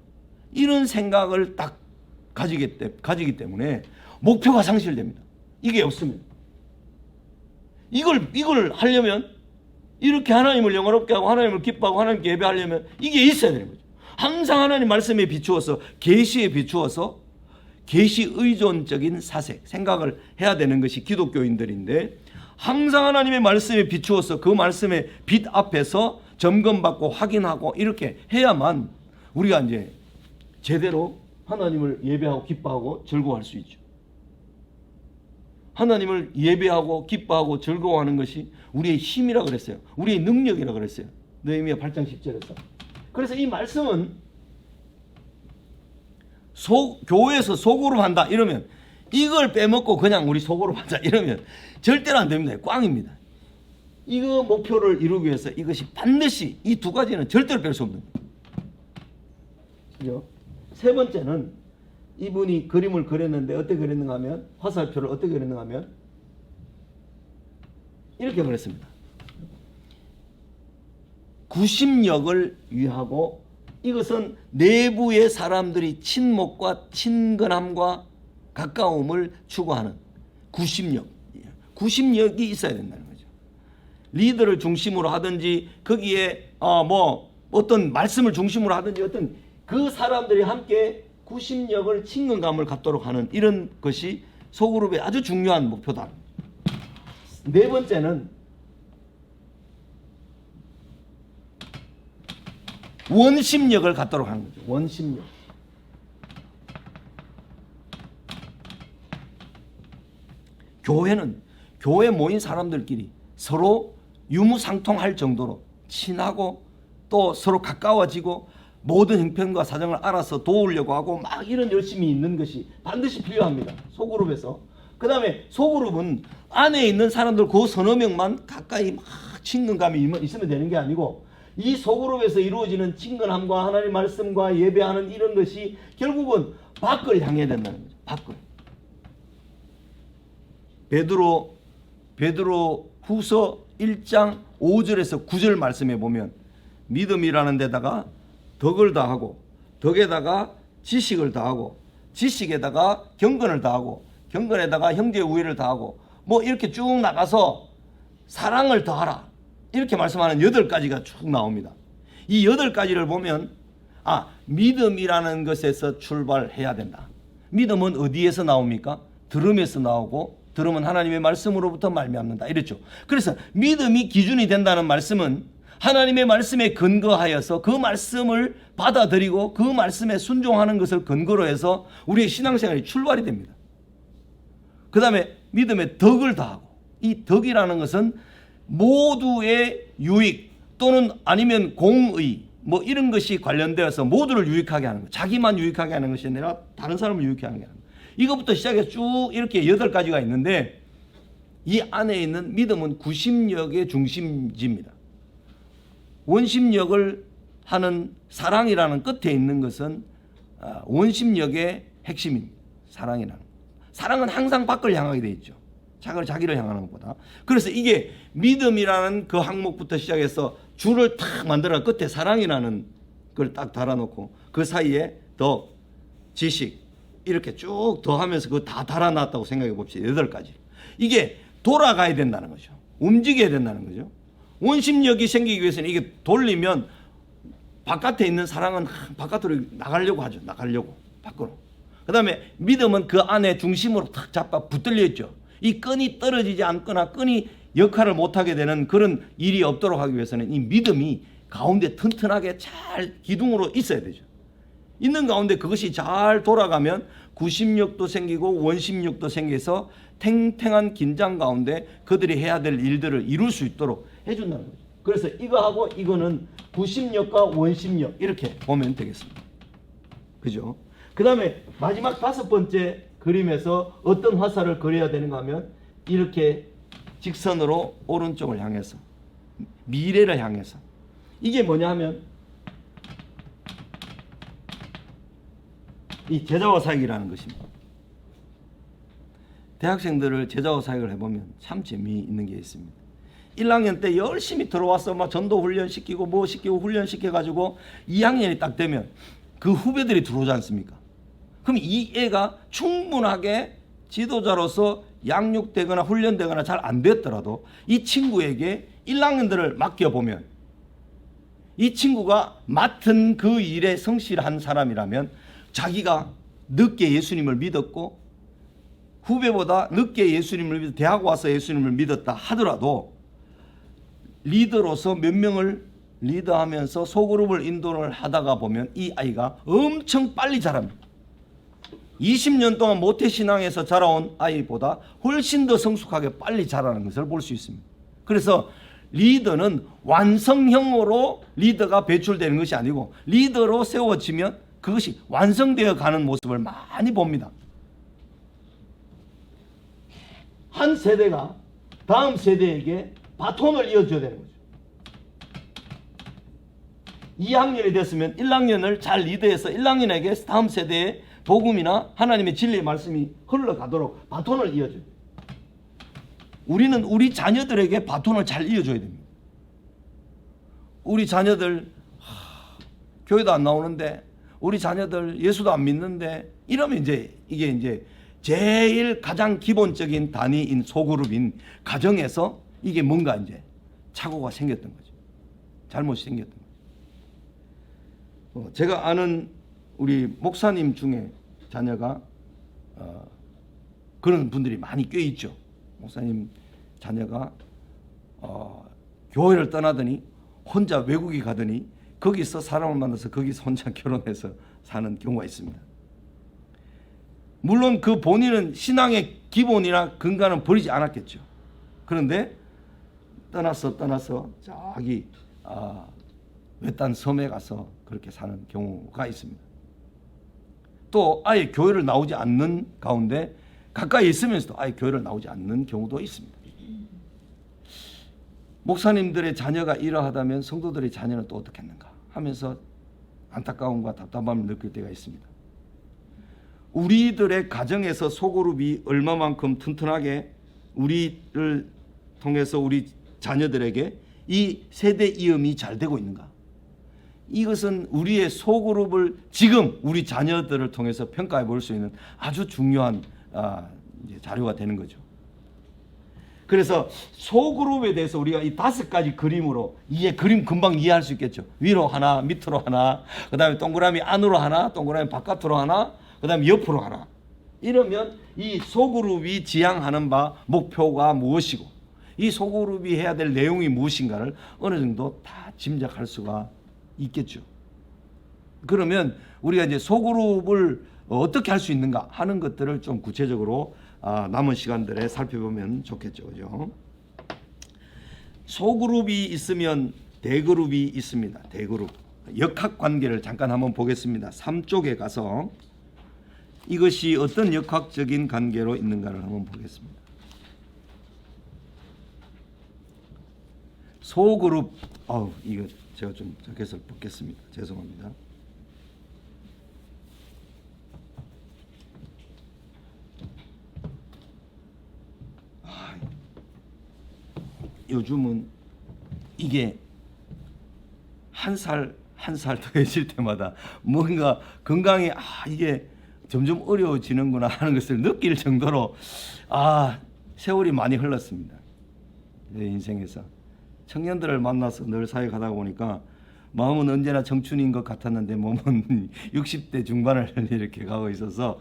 이런 생각을 딱 가지기 때문에 목표가 상실됩니다. 이게 없으면. 이걸 하려면, 이렇게 하나님을 영화롭게 하고 하나님을 기뻐하고 하나님께 예배하려면 이게 있어야 되는 거죠. 항상 하나님 말씀에 비추어서, 계시에 비추어서 계시 의존적인 생각을 해야 되는 것이 기독교인들인데, 항상 하나님의 말씀에 비추어서 그 말씀의 빛 앞에서 점검받고 확인하고 이렇게 해야만 우리가 이제 제대로 하나님을 예배하고 기뻐하고 즐거워할 수 있죠. 하나님을 예배하고 기뻐하고 즐거워하는 것이 우리의 힘이라 그랬어요. 우리의 능력이라 그랬어요. 느헤미야 8장 10절에서. 그래서 이 말씀은 교회에서 소그룹 한다 이러면, 이걸 빼먹고 그냥 우리 소그룹 하자 이러면 절대로 안 됩니다. 꽝입니다. 이거 목표를 이루기 위해서 이것이 반드시, 이 두 가지는 절대로 뺄 수 없는 거예요. 세 번째는, 이분이 그림을 그렸는데 어떻게 그렸는가 하면, 화살표를 어떻게 그렸는가 하면 이렇게 그렸습니다. 구심력을 위하고, 이것은 내부의 사람들이 친목과 친근함과 가까움을 추구하는 구심력이 있어야 된다는 거죠. 리더를 중심으로 하든지, 거기에 어떤 말씀을 중심으로 하든지, 어떤 그 사람들이 함께 구심력을, 친근감을 갖도록 하는 이런 것이 소그룹의 아주 중요한 목표다. 네 번째는 원심력을 갖도록 하는 거죠. 원심력. 교회 모인 사람들끼리 서로 유무상통할 정도로 친하고 또 서로 가까워지고 모든 형편과 사정을 알아서 도우려고 하고 막 이런 열심이 있는 것이 반드시 필요합니다. 소그룹에서. 그 다음에 소그룹은 안에 있는 사람들 그 서너 명만 가까이 막 친근감이 있으면 되는 게 아니고, 이 소그룹에서 이루어지는 친근함과 하나님 말씀과 예배하는 이런 것이 결국은 밖을 향해야 된다는 거죠. 밖을. 베드로 후서 1장 5절에서 9절 말씀에 보면, 믿음이라는 데다가 덕을 다하고, 덕에다가 지식을 다하고, 지식에다가 경건을 다하고, 경건에다가 형제의 우애를 다하고, 이렇게 쭉 나가서 사랑을 더하라, 이렇게 말씀하는 8가지가 쭉 나옵니다. 이 8가지를 보면 믿음이라는 것에서 출발해야 된다. 믿음은 어디에서 나옵니까? 들음에서 나오고, 들음은 하나님의 말씀으로부터 말미암는다 이랬죠. 그래서 믿음이 기준이 된다는 말씀은 하나님의 말씀에 근거하여서 그 말씀을 받아들이고 그 말씀에 순종하는 것을 근거로 해서 우리의 신앙생활이 출발이 됩니다. 그 다음에 믿음에 덕을 다하고, 이 덕이라는 것은 모두의 유익 또는 아니면 공의 이런 것이 관련되어서 모두를 유익하게 하는 것, 자기만 유익하게 하는 것이 아니라 다른 사람을 유익하게 하는 것. 이것부터 시작해서 쭉 이렇게 8가지가 있는데, 이 안에 있는 믿음은 구심력의 중심지입니다. 원심력을 하는 사랑이라는 끝에 있는 것은 원심력의 핵심입니다. 사랑은 항상 밖을 향하게 돼 있죠. 자기를 향하는 것보다. 그래서 이게 믿음이라는 그 항목부터 시작해서 줄을 탁 만들어 끝에 사랑이라는 그걸 딱 달아놓고 그 사이에 더 지식 이렇게 쭉 더하면서 그거 다 달아놨다고 생각해 봅시다. 8가지. 이게 돌아가야 된다는 거죠. 움직여야 된다는 거죠. 원심력이 생기기 위해서는 이게 돌리면 바깥에 있는 사랑은 바깥으로 나가려고 하죠. 나가려고 밖으로. 그 다음에 믿음은 그 안에 중심으로 탁 잡아 붙들려 있죠. 이 끈이 떨어지지 않거나 끈이 역할을 못하게 되는 그런 일이 없도록 하기 위해서는 이 믿음이 가운데 튼튼하게 잘 기둥으로 있어야 되죠. 있는 가운데 그것이 잘 돌아가면 구심력도 생기고 원심력도 생겨서 탱탱한 긴장 가운데 그들이 해야 될 일들을 이룰 수 있도록 해준다는 거죠. 그래서 이거하고 이거는 구심력과 원심력 이렇게 보면 되겠습니다. 그죠? 그 다음에 마지막 5번째 그림에서 어떤 화살을 그려야 되는가 하면 이렇게 직선으로 오른쪽을 향해서 미래를 향해서 이게 뭐냐 하면 이 제자와 사역이라는 것입니다. 대학생들을 제자와 사역을 해보면 참 재미있는 게 있습니다. 1학년 때 열심히 들어와서 막 전도 훈련 시키고 뭐 시키고 훈련 시켜가지고 2학년이 딱 되면 그 후배들이 들어오지 않습니까? 그럼 이 애가 충분하게 지도자로서 양육되거나 훈련되거나 잘 안 됐더라도 이 친구에게 1학년들을 맡겨보면 이 친구가 맡은 그 일에 성실한 사람이라면 자기가 늦게 예수님을 믿었고 후배보다 늦게 예수님을 믿어 대학 와서 예수님을 믿었다 하더라도 리더로서 몇 명을 리더하면서 소그룹을 인도를 하다가 보면 이 아이가 엄청 빨리 자랍니다. 20년 동안 모태신앙에서 자라온 아이보다 훨씬 더 성숙하게 빨리 자라는 것을 볼 수 있습니다. 그래서 리더는 완성형으로 리더가 배출되는 것이 아니고 리더로 세워지면 그것이 완성되어 가는 모습을 많이 봅니다. 한 세대가 다음 세대에게 바톤을 이어줘야 되는 거죠. 2학년이 됐으면 1학년을 잘 리드해서 1학년에게 다음 세대에 복음이나 하나님의 진리의 말씀이 흘러가도록 바톤을 이어줘야 돼요. 우리는 우리 자녀들에게 바톤을 잘 이어줘야 됩니다. 우리 자녀들 교회도 안 나오는데 우리 자녀들 예수도 안 믿는데 이러면 이제 이게 이제 제일 가장 기본적인 단위인 소그룹인 가정에서 이게 뭔가 이제 착오가 생겼던 거죠. 잘못이 생겼던 거죠. 제가 아는 우리 목사님 중에 자녀가 그런 분들이 많이 꽤 있죠. 목사님 자녀가 교회를 떠나더니 혼자 외국에 가더니 거기서 사람을 만나서 거기서 혼자 결혼해서 사는 경우가 있습니다. 물론 그 본인은 신앙의 기본이나 근간은 버리지 않았겠죠. 그런데 떠나서 저기 외딴 섬에 가서 그렇게 사는 경우가 있습니다. 또 아예 교회를 나오지 않는 가운데 가까이 있으면서도 아예 교회를 나오지 않는 경우도 있습니다. 목사님들의 자녀가 이러하다면 성도들의 자녀는 또 어떻겠는가 하면서 안타까움과 답답함을 느낄 때가 있습니다. 우리들의 가정에서 소그룹이 얼마만큼 튼튼하게 우리를 통해서 우리 자녀들에게 이 세대 이음이 잘 되고 있는가? 이것은 우리의 소그룹을 지금 우리 자녀들을 통해서 평가해 볼 수 있는 아주 중요한 자료가 되는 거죠. 그래서 소그룹에 대해서 우리가 이 5가지 그림으로 그림 금방 이해할 수 있겠죠. 위로 하나, 밑으로 하나, 그 다음에 동그라미 안으로 하나, 동그라미 바깥으로 하나, 그 다음에 옆으로 하나. 이러면 이 소그룹이 지향하는 바 목표가 무엇이고 이 소그룹이 해야 될 내용이 무엇인가를 어느 정도 다 짐작할 수가 있겠죠. 그러면 우리가 이제 소그룹을 어떻게 할 수 있는가 하는 것들을 좀 구체적으로 남은 시간들에 살펴보면 좋겠죠. 그죠? 소그룹이 있으면 대그룹이 있습니다. 대그룹. 역학관계를 잠깐 한번 보겠습니다. 3쪽에 가서 이것이 어떤 역학적인 관계로 있는가를 한번 보겠습니다. 소그룹, 이거 제가 좀 자켓을 벗겠습니다. 죄송합니다. 요즘은 이게 한 한 살 더해질 때마다 뭔가 건강이 이게 점점 어려워지는구나 하는 것을 느낄 정도로 세월이 많이 흘렀습니다. 내 인생에서 청년들을 만나서 늘 사역하다 보니까 마음은 언제나 청춘인 것 같았는데 몸은 60대 중반을 이렇게 가고 있어서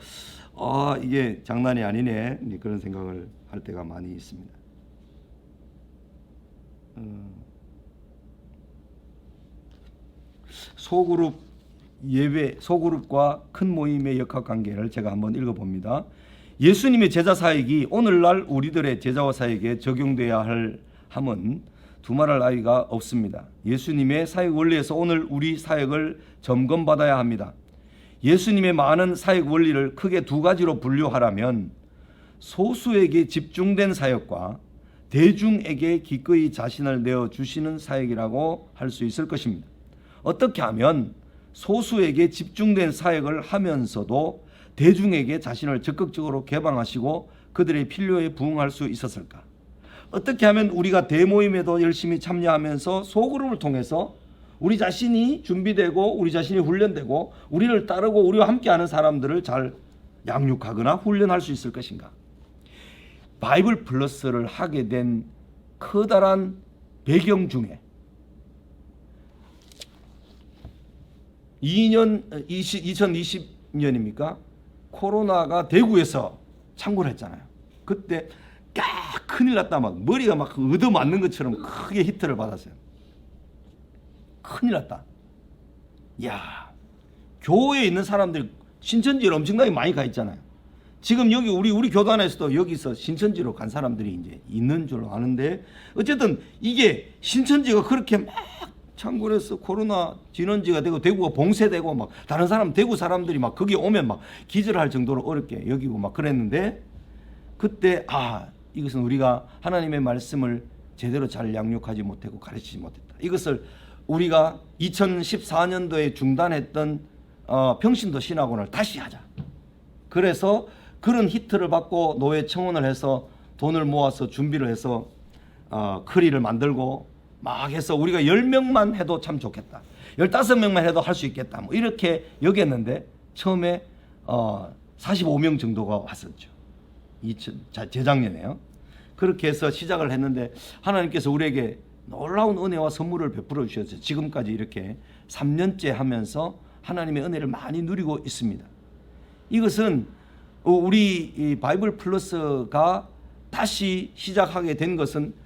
이게 장난이 아니네 그런 생각을 할 때가 많이 있습니다. 소그룹 예배, 소그룹과 큰 모임의 역학관계를 제가 한번 읽어봅니다. 예수님의 제자 사역이 오늘날 우리들의 제자와 사역에 적용돼야 할 함은 두말할 나위가 없습니다. 예수님의 사역 원리에서 오늘 우리 사역을 점검받아야 합니다. 예수님의 많은 사역 원리를 크게 두 가지로 분류하라면 소수에게 집중된 사역과 대중에게 기꺼이 자신을 내어주시는 사역이라고 할 수 있을 것입니다. 어떻게 하면 소수에게 집중된 사역을 하면서도 대중에게 자신을 적극적으로 개방하시고 그들의 필요에 부응할 수 있었을까? 어떻게 하면 우리가 대모임에도 열심히 참여하면서 소그룹을 통해서 우리 자신이 준비되고 우리 자신이 훈련되고 우리를 따르고 우리와 함께하는 사람들을 잘 양육하거나 훈련할 수 있을 것인가? 바이블 플러스를 하게 된 커다란 배경 중에 2020년입니까? 코로나가 대구에서 창궐을 했잖아요. 그때 큰일 났다 막 머리가 막 얻어맞는 것처럼 크게 히트를 받았어요. 큰일 났다. 야, 교회에 있는 사람들이 신천지를 엄청나게 많이 가 있잖아요. 지금 여기 우리 교단에서도 여기서 신천지로 간 사람들이 이제 있는 줄 아는데 어쨌든 이게 신천지가 그렇게 막 창궐해서 코로나 진원지가 되고 대구가 봉쇄되고 막 다른 사람 대구 사람들이 막 거기 오면 막 기절할 정도로 어렵게 여기고 막 그랬는데 그때 이것은 우리가 하나님의 말씀을 제대로 잘 양육하지 못하고 가르치지 못했다. 이것을 우리가 2014년도에 중단했던 평신도 신학원을 다시 하자. 그래서 그런 히트를 받고 노회 청원을 해서 돈을 모아서 준비를 해서 커리를 만들고 막 해서 우리가 10명만 해도 참 좋겠다. 15명만 해도 할 수 있겠다. 뭐 이렇게 여겼는데 처음에 45명 정도가 왔었죠. 재작년에요. 그렇게 해서 시작을 했는데 하나님께서 우리에게 놀라운 은혜와 선물을 베풀어 주셨어요. 지금까지 이렇게 3년째 하면서 하나님의 은혜를 많이 누리고 있습니다. 이것은 우리 이 바이블 플러스가 다시 시작하게 된 것은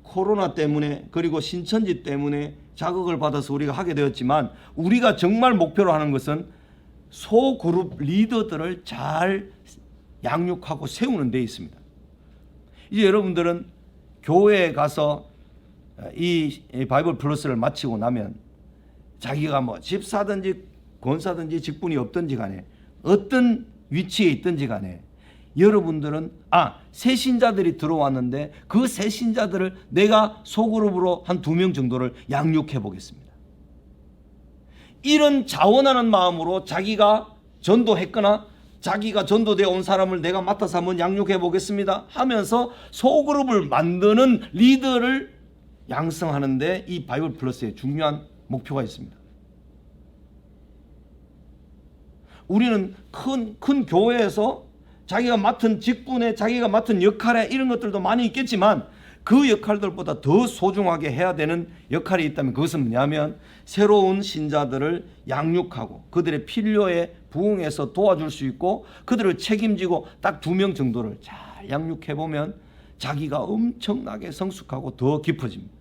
코로나 때문에 그리고 신천지 때문에 자극을 받아서 우리가 하게 되었지만 우리가 정말 목표로 하는 것은 소그룹 리더들을 잘 양육하고 세우는 데 있습니다. 이제 여러분들은 교회에 가서 이 바이블 플러스를 마치고 나면 자기가 뭐 집사든지 권사든지 직분이 없든지 간에 어떤 위치에 있든지 간에 여러분들은 새 신자들이 들어왔는데 그 새 신자들을 내가 소그룹으로 한 2명 정도를 양육해 보겠습니다. 이런 자원하는 마음으로 자기가 전도했거나 자기가 전도되어 온 사람을 내가 맡아서 한번 양육해 보겠습니다 하면서 소그룹을 만드는 리더를 양성하는데 이 바이블 플러스의 중요한 목표가 있습니다. 우리는 큰 교회에서 자기가 맡은 직분에 자기가 맡은 역할에 이런 것들도 많이 있겠지만 그 역할들보다 더 소중하게 해야 되는 역할이 있다면 그것은 뭐냐면 새로운 신자들을 양육하고 그들의 필요에 부응해서 도와줄 수 있고 그들을 책임지고 딱 2명 정도를 잘 양육해보면 자기가 엄청나게 성숙하고 더 깊어집니다.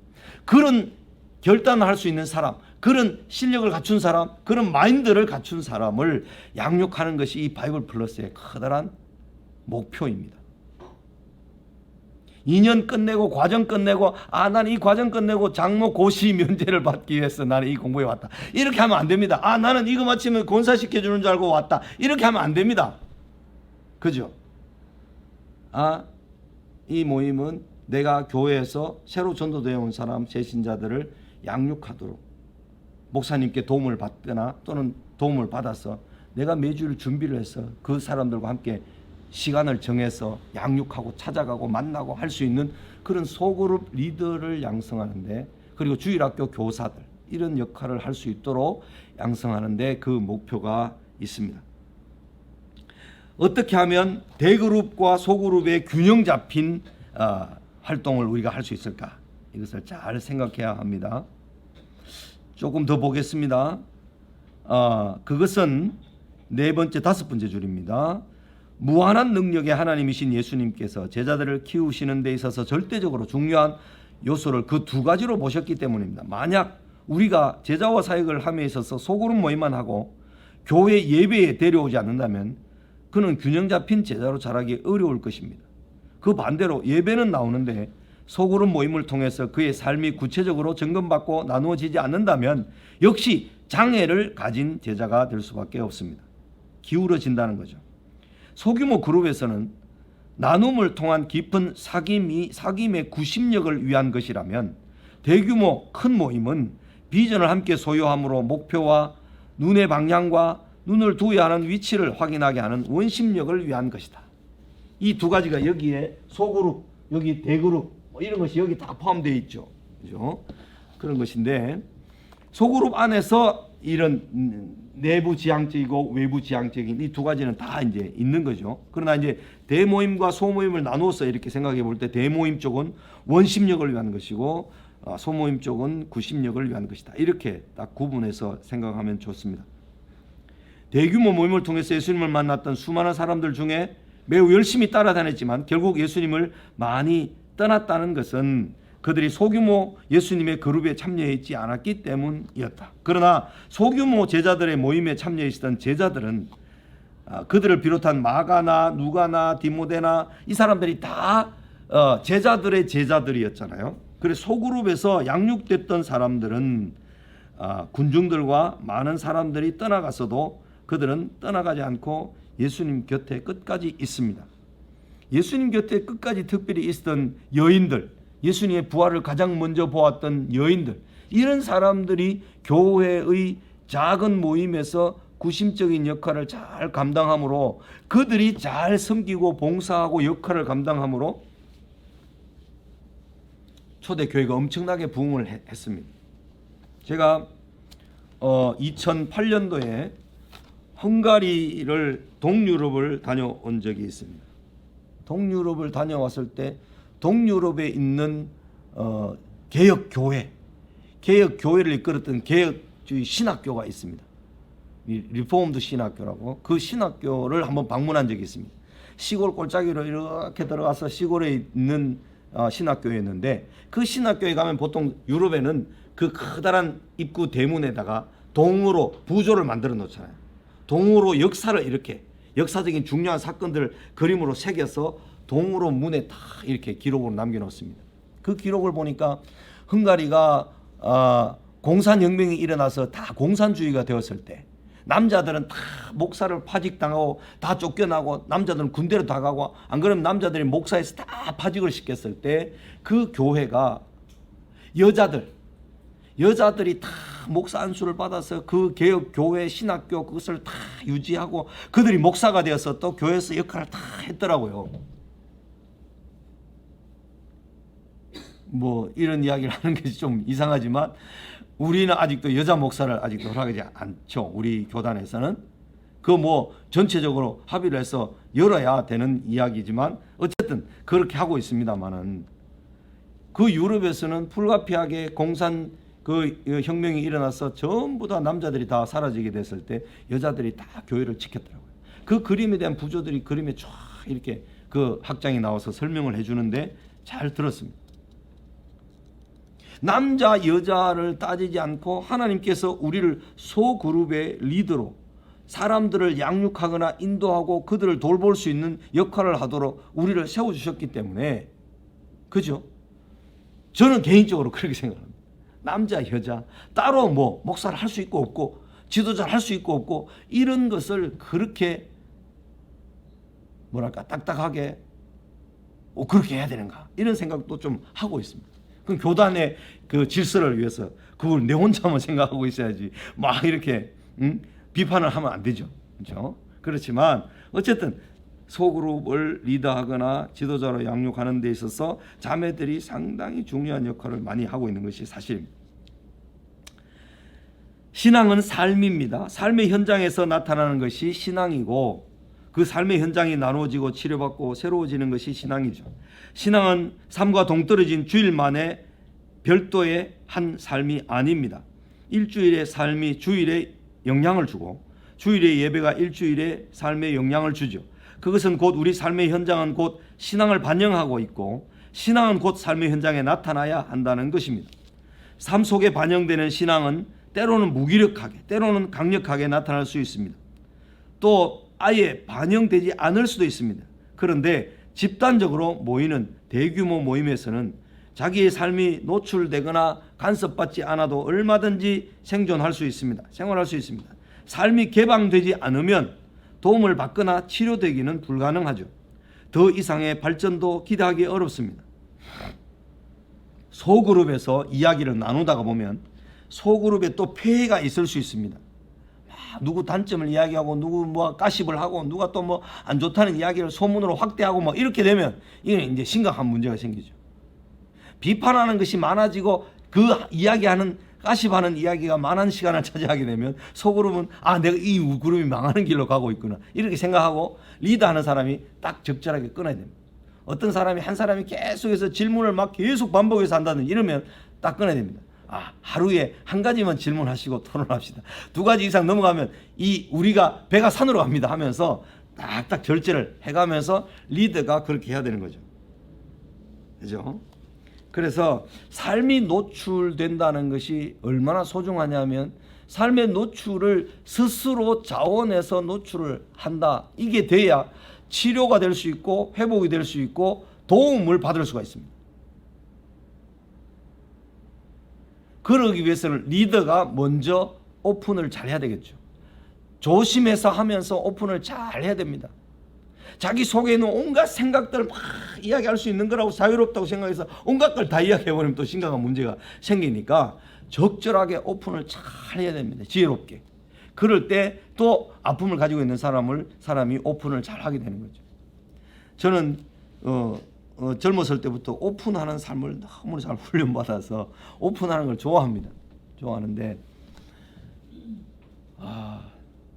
그런 결단을 할 수 있는 사람, 그런 실력을 갖춘 사람, 그런 마인드를 갖춘 사람을 양육하는 것이 이 바이블 플러스의 커다란 목표입니다. 2년 끝내고 과정 끝내고 나는 이 과정 끝내고 장로 고시 면제를 받기 위해서 나는 이 공부에 왔다. 이렇게 하면 안 됩니다. 나는 이거 마치면 권사시켜주는 줄 알고 왔다. 이렇게 하면 안 됩니다. 그죠? 이 모임은 내가 교회에서 새로 전도되어 온 사람, 새 신자들을 양육하도록 목사님께 도움을 받거나 또는 도움을 받아서 내가 매주일 준비를 해서 그 사람들과 함께 시간을 정해서 양육하고 찾아가고 만나고 할 수 있는 그런 소그룹 리더를 양성하는데 그리고 주일학교 교사들 이런 역할을 할 수 있도록 양성하는 데 그 목표가 있습니다. 어떻게 하면 대그룹과 소그룹의 균형 잡힌 활동을 우리가 할 수 있을까? 이것을 잘 생각해야 합니다. 조금 더 보겠습니다. 그것은 네 번째, 다섯 번째 줄입니다. 무한한 능력의 하나님이신 예수님께서 제자들을 키우시는 데 있어서 절대적으로 중요한 요소를 그 두 가지로 보셨기 때문입니다. 만약 우리가 제자와 사역을 함에 있어서 소그룹 모임만 하고 교회 예배에 데려오지 않는다면 그는 균형 잡힌 제자로 자라기 어려울 것입니다. 그 반대로 예배는 나오는데 소그룹 모임을 통해서 그의 삶이 구체적으로 점검받고 나누어지지 않는다면 역시 장애를 가진 제자가 될 수밖에 없습니다. 기울어진다는 거죠. 소규모 그룹에서는 나눔을 통한 깊은 사귐의 구심력을 위한 것이라면 대규모 큰 모임은 비전을 함께 소유함으로 목표와 눈의 방향과 눈을 두어야 하는 위치를 확인하게 하는 원심력을 위한 것이다. 이 두 가지가 여기에 소그룹, 여기 대그룹 이런 것이 여기 다 포함되어 있죠. 그죠? 그런 것인데 소그룹 안에서 이런 내부 지향적이고 외부 지향적인 이 두 가지는 다 이제 있는 거죠. 그러나 이제 대모임과 소모임을 나누어서 이렇게 생각해 볼 때 대모임 쪽은 원심력을 위한 것이고 소모임 쪽은 구심력을 위한 것이다. 이렇게 딱 구분해서 생각하면 좋습니다. 대규모 모임을 통해서 예수님을 만났던 수많은 사람들 중에 매우 열심히 따라다녔지만 결국 예수님을 많이 떠났다는 것은 그들이 소규모 예수님의 그룹에 참여했지 않았기 때문이었다. 그러나 소규모 제자들의 모임에 참여했던 제자들은 그들을 비롯한 마가나 누가나 디모데나 이 사람들이 다 제자들의 제자들이었잖아요. 그래서 소그룹에서 양육됐던 사람들은 군중들과 많은 사람들이 떠나갔어도 그들은 떠나가지 않고 예수님 곁에 끝까지 있습니다. 예수님 곁에 끝까지 특별히 있었던 여인들, 예수님의 부활을 가장 먼저 보았던 여인들, 이런 사람들이 교회의 작은 모임에서 구심적인 역할을 잘 감당함으로 그들이 잘 섬기고 봉사하고 역할을 감당함으로 초대교회가 엄청나게 부흥을 했습니다. 제가 2008년도에 헝가리를 동유럽을 다녀온 적이 있습니다. 동유럽을 다녀왔을 때 동유럽에 있는 개혁교회를 이끌었던 개혁주의 신학교가 있습니다. 리포움드 신학교라고 그 신학교를 한번 방문한 적이 있습니다. 시골 골짜기로 이렇게 들어가서 시골에 있는 신학교였는데 그 신학교에 가면 보통 유럽에는 그 커다란 입구 대문에다가 동으로 부조를 만들어 놓잖아요. 동으로 역사를 이렇게 역사적인 중요한 사건들을 그림으로 새겨서 동으로 문에 다 이렇게 기록으로 남겨놓습니다. 그 기록을 보니까 헝가리가 공산혁명이 일어나서 다 공산주의가 되었을 때 남자들은 다 목사를 파직당하고 다 쫓겨나고 남자들은 군대로 다 가고 안 그러면 남자들이 목사에서 다 파직을 시켰을 때 그 교회가 여자들이 다 목사 안수를 받아서 그 개혁 교회 신학교 그것을 다 유지하고 그들이 목사가 되어서 또 교회에서 역할을 다 했더라고요. 뭐 이런 이야기를 하는 게 좀 이상하지만 우리는 아직도 여자 목사를 아직도 허락하지 않죠. 우리 교단에서는 그 뭐 전체적으로 합의를 해서 열어야 되는 이야기지만 어쨌든 그렇게 하고 있습니다만은 그 유럽에서는 불가피하게 공산 그 혁명이 일어나서 전부 다 남자들이 다 사라지게 됐을 때 여자들이 다 교회를 지켰더라고요. 그 그림에 대한 부조들이 그림에 쫙 이렇게 그 학장이 나와서 설명을 해주는데 잘 들었습니다. 남자 여자를 따지지 않고 하나님께서 우리를 소그룹의 리더로 사람들을 양육하거나 인도하고 그들을 돌볼 수 있는 역할을 하도록 우리를 세워주셨기 때문에 그죠? 저는 개인적으로 그렇게 생각합니다. 남자 여자 따로 뭐 목사를 할 수 있고 없고 지도자를 할 수 있고 없고 이런 것을 그렇게 뭐랄까 딱딱하게 그렇게 해야 되는가 이런 생각도 좀 하고 있습니다. 그럼 교단의 그 질서를 위해서 그걸 내 혼자만 생각하고 있어야지 막 이렇게 비판을 하면 안 되죠. 그렇죠? 그렇지만 어쨌든 소그룹을 리더하거나 지도자로 양육하는 데 있어서 자매들이 상당히 중요한 역할을 많이 하고 있는 것이 사실입니다. 신앙은 삶입니다. 삶의 현장에서 나타나는 것이 신앙이고 그 삶의 현장이 나누어지고 치료받고 새로워지는 것이 신앙이죠. 신앙은 삶과 동떨어진 주일만의 별도의 한 삶이 아닙니다. 일주일의 삶이 주일에 영향을 주고 주일의 예배가 일주일의 삶에 영향을 주죠. 그것은 곧 우리 삶의 현장은 곧 신앙을 반영하고 있고 신앙은 곧 삶의 현장에 나타나야 한다는 것입니다. 삶 속에 반영되는 신앙은 때로는 무기력하게 때로는 강력하게 나타날 수 있습니다. 또 아예 반영되지 않을 수도 있습니다. 그런데 집단적으로 모이는 대규모 모임에서는 자기의 삶이 노출되거나 간섭받지 않아도 얼마든지 생존할 수 있습니다. 생활할 수 있습니다. 삶이 개방되지 않으면 도움을 받거나 치료되기는 불가능하죠. 더 이상의 발전도 기대하기 어렵습니다. 소그룹에서 이야기를 나누다가 보면 소그룹에 또 폐해가 있을 수 있습니다. 누구 단점을 이야기하고 누구 뭐 가십을 하고 누가 또 뭐 안 좋다는 이야기를 소문으로 확대하고 뭐 이렇게 되면 이건 이제 심각한 문제가 생기죠. 비판하는 것이 많아지고 그 이야기하는 가십하는 이야기가 많은 시간을 차지하게 되면 소그룹은 내가 이 그룹이 망하는 길로 가고 있구나 이렇게 생각하고 리더하는 사람이 딱 적절하게 끊어야 됩니다. 어떤 사람이 한 사람이 계속해서 질문을 막 계속 반복해서 한다든지 이러면 딱 끊어야 됩니다. 하루에 한 가지만 질문하시고 토론합시다. 두 가지 이상 넘어가면 우리가 배가 산으로 갑니다 하면서 딱딱 절제를 해가면서 리더가 그렇게 해야 되는 거죠. 그죠? 그래서 삶이 노출된다는 것이 얼마나 소중하냐면 삶의 노출을 스스로 자원해서 노출을 한다. 이게 돼야 치료가 될 수 있고 회복이 될 수 있고 도움을 받을 수가 있습니다. 그러기 위해서는 리더가 먼저 오픈을 잘 해야 되겠죠. 조심해서 하면서 오픈을 잘 해야 됩니다. 자기 속에 있는 온갖 생각들을 막 이야기할 수 있는 거라고 자유롭다고 생각해서 온갖 걸 다 이야기해버리면 또 심각한 문제가 생기니까 적절하게 오픈을 잘 해야 됩니다. 지혜롭게. 그럴 때 또 아픔을 가지고 있는 사람이 오픈을 잘 하게 되는 거죠. 저는 젊었을 때부터 오픈하는 삶을 너무 잘 훈련받아서 오픈하는 걸 좋아합니다. 좋아하는데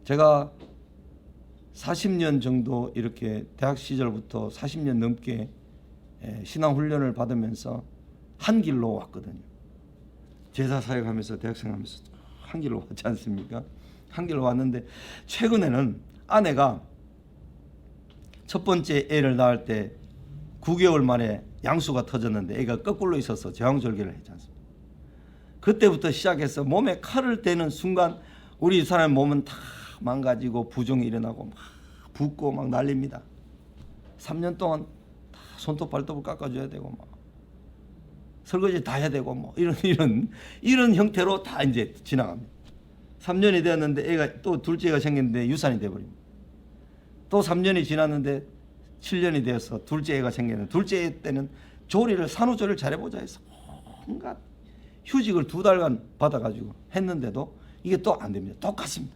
제가 40년 정도 이렇게 대학 시절부터 40년 넘게 신앙 훈련을 받으면서 한 길로 왔거든요. 제사 사역하면서 대학생 하면서 한 길로 왔지 않습니까? 한 길로 왔는데 최근에는 아내가 첫 번째 애를 낳을 때 9개월 만에 양수가 터졌는데 애가 거꾸로 있어서 제왕절개를 했지 않습니까? 그때부터 시작해서 몸에 칼을 대는 순간 우리 사람의 몸은 다 망가지고 부종이 일어나고 막 붓고 막 난립니다. 3년 동안 다 손톱 발톱을 깎아줘야 되고 막 설거지 다 해야 되고 뭐 이런 형태로 다 이제 지나갑니다. 3년이 되었는데 애가 또 둘째가 생겼는데 유산이 돼버립니다. 또 3년이 지났는데 7년이 되어서 둘째 애가 생겼는데 둘째 애 때는 조리를 산후조리를 잘해보자 해서 온갖 휴직을 2달간 받아가지고 했는데도 이게 또 안 됩니다. 똑같습니다.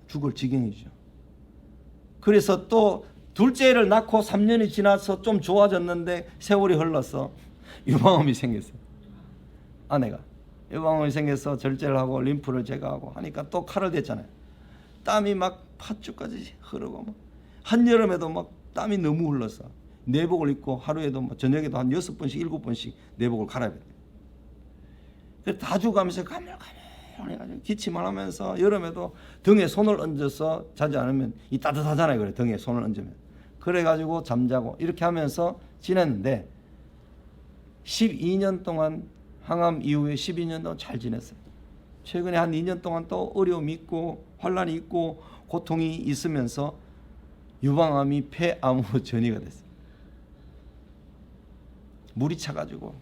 죽을 지경이죠. 그래서 또 둘째를 낳고 3년이 지나서 좀 좋아졌는데 세월이 흘러서 유방암이 생겼어요. 아내가 유방암이 생겨서 절제를 하고 림프를 제거하고 하니까 또 칼을 댔잖아요. 땀이 막 팥줄까지 흐르고 막 한여름에도 막 땀이 너무 흘러서 내복을 입고 하루에도 뭐 저녁에도 한 6번씩 7번씩 내복을 갈아입어야 돼요. 그래서 다 죽어가면서 가물가물해가지고 기침을 하면서 여름에도 등에 손을 얹어서 자지 않으면 이 따뜻하잖아요. 그래 등에 손을 얹으면 그래가지고 잠자고 이렇게 하면서 지냈는데 12년 동안 항암 이후에 12년 동안 잘 지냈어요. 최근에 한 2년 동안 또 어려움이 있고 환란이 있고 고통이 있으면서 유방암이 폐암으로 전이가 됐어요. 물이 차가지고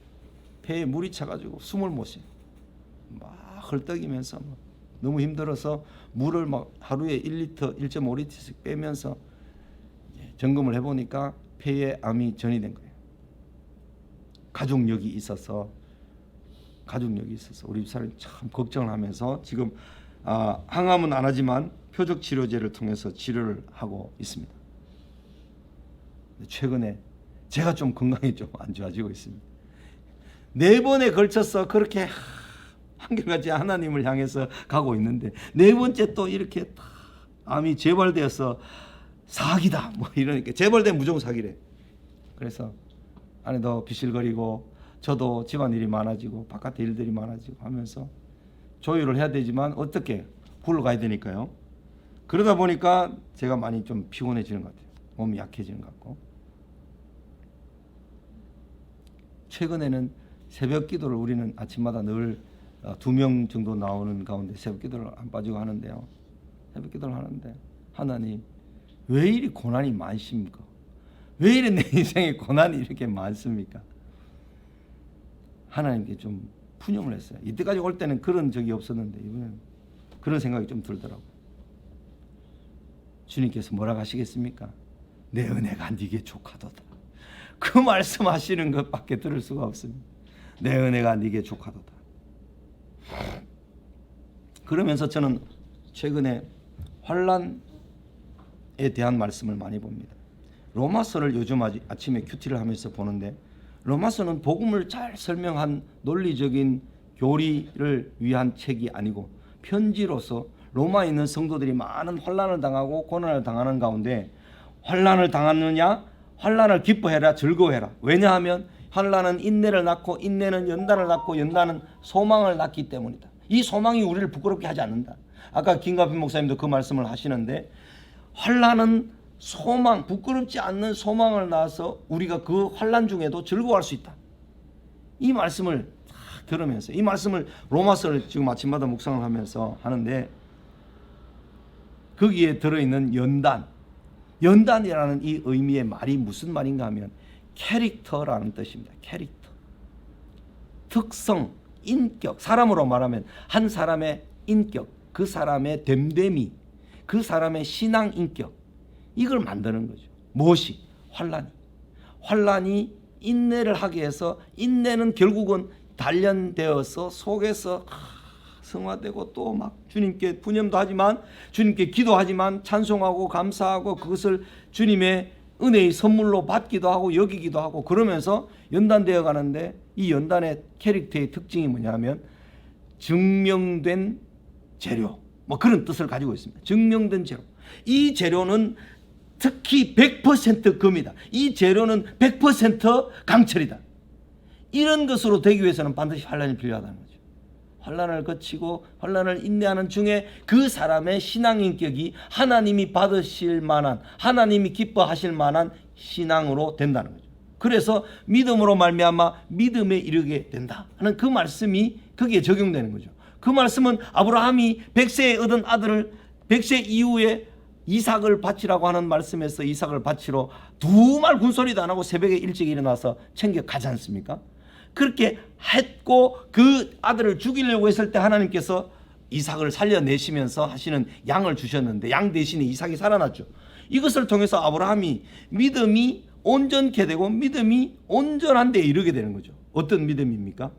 폐에 물이 차가지고 숨을 못 쉬어 막 헐떡이면서 막 너무 힘들어서 물을 막 하루에 1리터 1.5리터씩 빼면서 점검을 해보니까 폐에 암이 전이된 거예요. 가족력이 있어서 우리 집사람이 참 걱정을 하면서 지금 항암은 안 하지만 표적 치료제를 통해서 치료를 하고 있습니다. 최근에 제가 좀 건강이 좀 안 좋아지고 있습니다. 4번에 걸쳐서 그렇게 한결같이 하나님을 향해서 가고 있는데 네 번째 또 이렇게 딱 암이 재발되어서 사기다 뭐 이러니까 재발되면 무조건 사기래. 그래서 아내도 비실거리고 저도 집안일이 많아지고 바깥에 일들이 많아지고 하면서 조율을 해야 되지만 어떻게 굴러가야 되니까요. 그러다 보니까 제가 많이 좀 피곤해지는 것 같아요. 몸이 약해지는 것 같고. 최근에는 새벽 기도를 우리는 아침마다 늘 2명 정도 나오는 가운데 새벽 기도를 안 빠지고 하는데요. 새벽 기도를 하는데 하나님 왜 이리 고난이 많습니까? 왜 이리 내 인생에 고난이 이렇게 많습니까? 하나님께 좀 푸념을 했어요. 이때까지 올 때는 그런 적이 없었는데 이번에는 그런 생각이 좀 들더라고요. 주님께서 뭐라고 하시겠습니까? 내 은혜가 네게 족하도다. 그 말씀하시는 것밖에 들을 수가 없습니다. 내 은혜가 네게 족하도다. 그러면서 저는 최근에 환난에 대한 말씀을 많이 봅니다. 로마서를 요즘 아침에 큐티를 하면서 보는데 로마서는 복음을 잘 설명한 논리적인 교리를 위한 책이 아니고 편지로서 로마에 있는 성도들이 많은 환난을 당하고 고난을 당하는 가운데 환난을 당하느냐? 환난을 기뻐해라, 즐거워해라. 왜냐하면 환난은 인내를 낳고 인내는 연단을 낳고 연단은 소망을 낳기 때문이다. 이 소망이 우리를 부끄럽게 하지 않는다. 아까 김가빈 목사님도 그 말씀을 하시는데 환난은 소망, 부끄럽지 않는 소망을 낳아서 우리가 그 환난 중에도 즐거워할 수 있다. 이 말씀을 들으면서 이 말씀을 로마서를 지금 아침마다 묵상을 하면서 하는데 거기에 들어있는 연단이라는 이 의미의 말이 무슨 말인가 하면 캐릭터라는 뜻입니다. 캐릭터, 특성, 인격, 사람으로 말하면 한 사람의 인격, 그 사람의 됨됨이, 그 사람의 신앙 인격, 이걸 만드는 거죠. 무엇이? 환난이 인내를 하게 해서 인내는 결국은 단련되어서 속에서 성화되고 또 막 주님께 푸념도 하지만 주님께 기도하지만 찬송하고 감사하고 그것을 주님의 은혜의 선물로 받기도 하고 여기기도 하고 그러면서 연단되어 가는데 이 연단의 캐릭터의 특징이 뭐냐면 증명된 재료 뭐 그런 뜻을 가지고 있습니다. 증명된 재료. 이 재료는 특히 100% 금이다. 이 재료는 100% 강철이다. 이런 것으로 되기 위해서는 반드시 환난이 필요하다는 거죠. 환난을 거치고 환난을 인내하는 중에 그 사람의 신앙 인격이 하나님이 받으실 만한 하나님이 기뻐하실 만한 신앙으로 된다는 거죠. 그래서 믿음으로 말미암아 믿음에 이르게 된다 하는 그 말씀이 거기에 적용되는 거죠. 그 말씀은 아브라함이 100세에 얻은 아들을 100세 이후에 이삭을 바치라고 하는 말씀에서 이삭을 바치러 두 말 군소리도 안 하고 새벽에 일찍 일어나서 챙겨 가지 않습니까? 그렇게 했고 그 아들을 죽이려고 했을 때 하나님께서 이삭을 살려내시면서 하시는 양을 주셨는데 양 대신에 이삭이 살아났죠. 이것을 통해서 아브라함이 믿음이 온전케 되고 믿음이 온전한 데에 이르게 되는 거죠. 어떤 믿음입니까?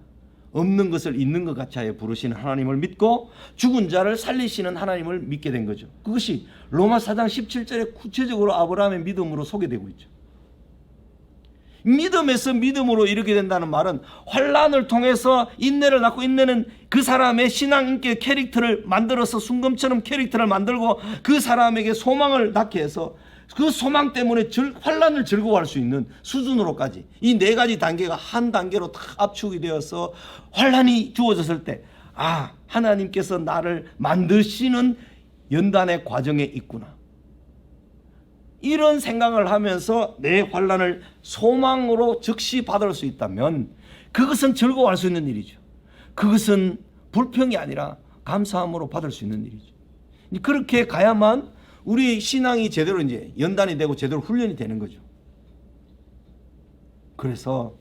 없는 것을 있는 것 같이 하여 부르시는 하나님을 믿고 죽은 자를 살리시는 하나님을 믿게 된 거죠. 그것이 로마 4장 17절에 구체적으로 아브라함의 믿음으로 소개되고 있죠. 믿음에서 믿음으로 이르게 된다는 말은 환난을 통해서 인내를 낳고 인내는 그 사람의 신앙 인격 캐릭터를 만들어서 순금처럼 캐릭터를 만들고 그 사람에게 소망을 낳게 해서 그 소망 때문에 환난을 즐거워할 수 있는 수준으로까지 이 네 가지 단계가 한 단계로 다 압축이 되어서 환난이 주어졌을 때 아, 하나님께서 나를 만드시는 연단의 과정에 있구나. 이런 생각을 하면서 내 환난을 소망으로 즉시 받을 수 있다면 그것은 즐거워할 수 있는 일이죠. 그것은 불평이 아니라 감사함으로 받을 수 있는 일이죠. 그렇게 가야만 우리 신앙이 제대로 이제 연단이 되고 제대로 훈련이 되는 거죠. 그래서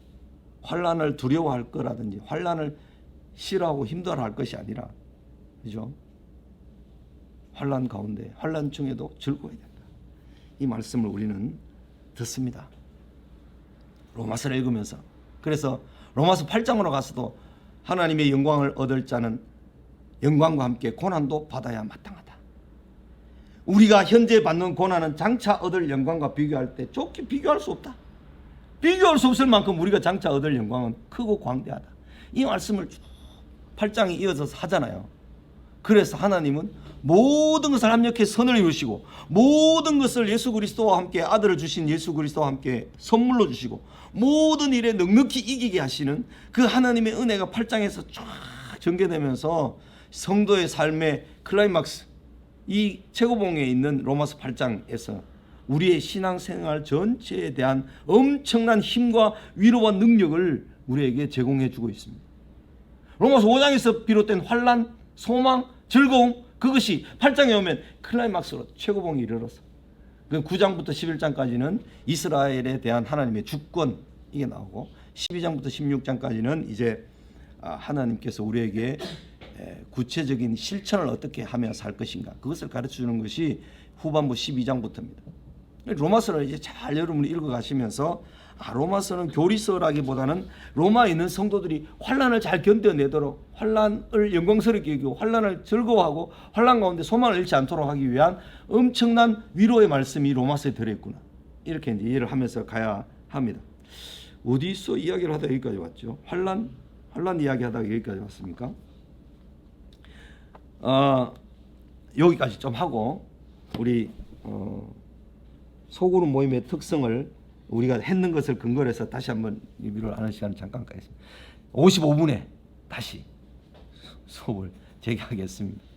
환난을 두려워할 거라든지 환난을 싫어하고 힘들어할 것이 아니라, 그죠? 환난 가운데 환난 중에도 즐거워야 된다. 이 말씀을 우리는 듣습니다. 로마서를 읽으면서. 그래서 로마서 8장으로 가서도 하나님의 영광을 얻을 자는 영광과 함께 고난도 받아야 마땅하다. 우리가 현재 받는 고난은 장차 얻을 영광과 비교할 때 좋게 비교할 수 없다. 비교할 수 없을 만큼 우리가 장차 얻을 영광은 크고 광대하다. 이 말씀을 쭉 8장이 이어져서 하잖아요. 그래서 하나님은 모든 것을 합력해 선을 이루시고 모든 것을 예수 그리스도와 함께 아들을 주신 예수 그리스도와 함께 선물로 주시고 모든 일에 넉넉히 이기게 하시는 그 하나님의 은혜가 8장에서 쫙 전개되면서 성도의 삶의 클라이막스, 이 최고봉에 있는 로마서 8장에서 우리의 신앙생활 전체에 대한 엄청난 힘과 위로와 능력을 우리에게 제공해 주고 있습니다. 로마서 5장에서 비롯된 환난, 소망, 즐거움, 그것이 8장에 오면 클라이막스로 최고봉에 이르러서 9장부터 11장까지는 이스라엘에 대한 하나님의 주권 이게 나오고 12장부터 16장까지는 이제 하나님께서 우리에게 구체적인 실천을 어떻게 하며 살 것인가 그것을 가르쳐주는 것이 후반부 12장부터입니다. 로마서를 이제 잘 여러분이 읽어가시면서 로마서는 교리서라기보다는 로마에 있는 성도들이 환난을 잘 견뎌내도록 환난을 영광스럽게 여기고 환난을 즐거워하고 환난 가운데 소망을 잃지 않도록 하기 위한 엄청난 위로의 말씀이 로마서에 들어있구나 이렇게 이제 이해를 하면서 가야 합니다. 어디서 이야기를 하다 여기까지 왔죠? 환난 이야기하다가 여기까지 왔습니까? 여기까지 좀 하고 우리 소그룹 모임의 특성을 우리가 했는 것을 근거로 해서 다시 한번 리뷰를 하는 시간을 잠깐 갖겠습니다. 55분에 다시 수업을 재개하겠습니다.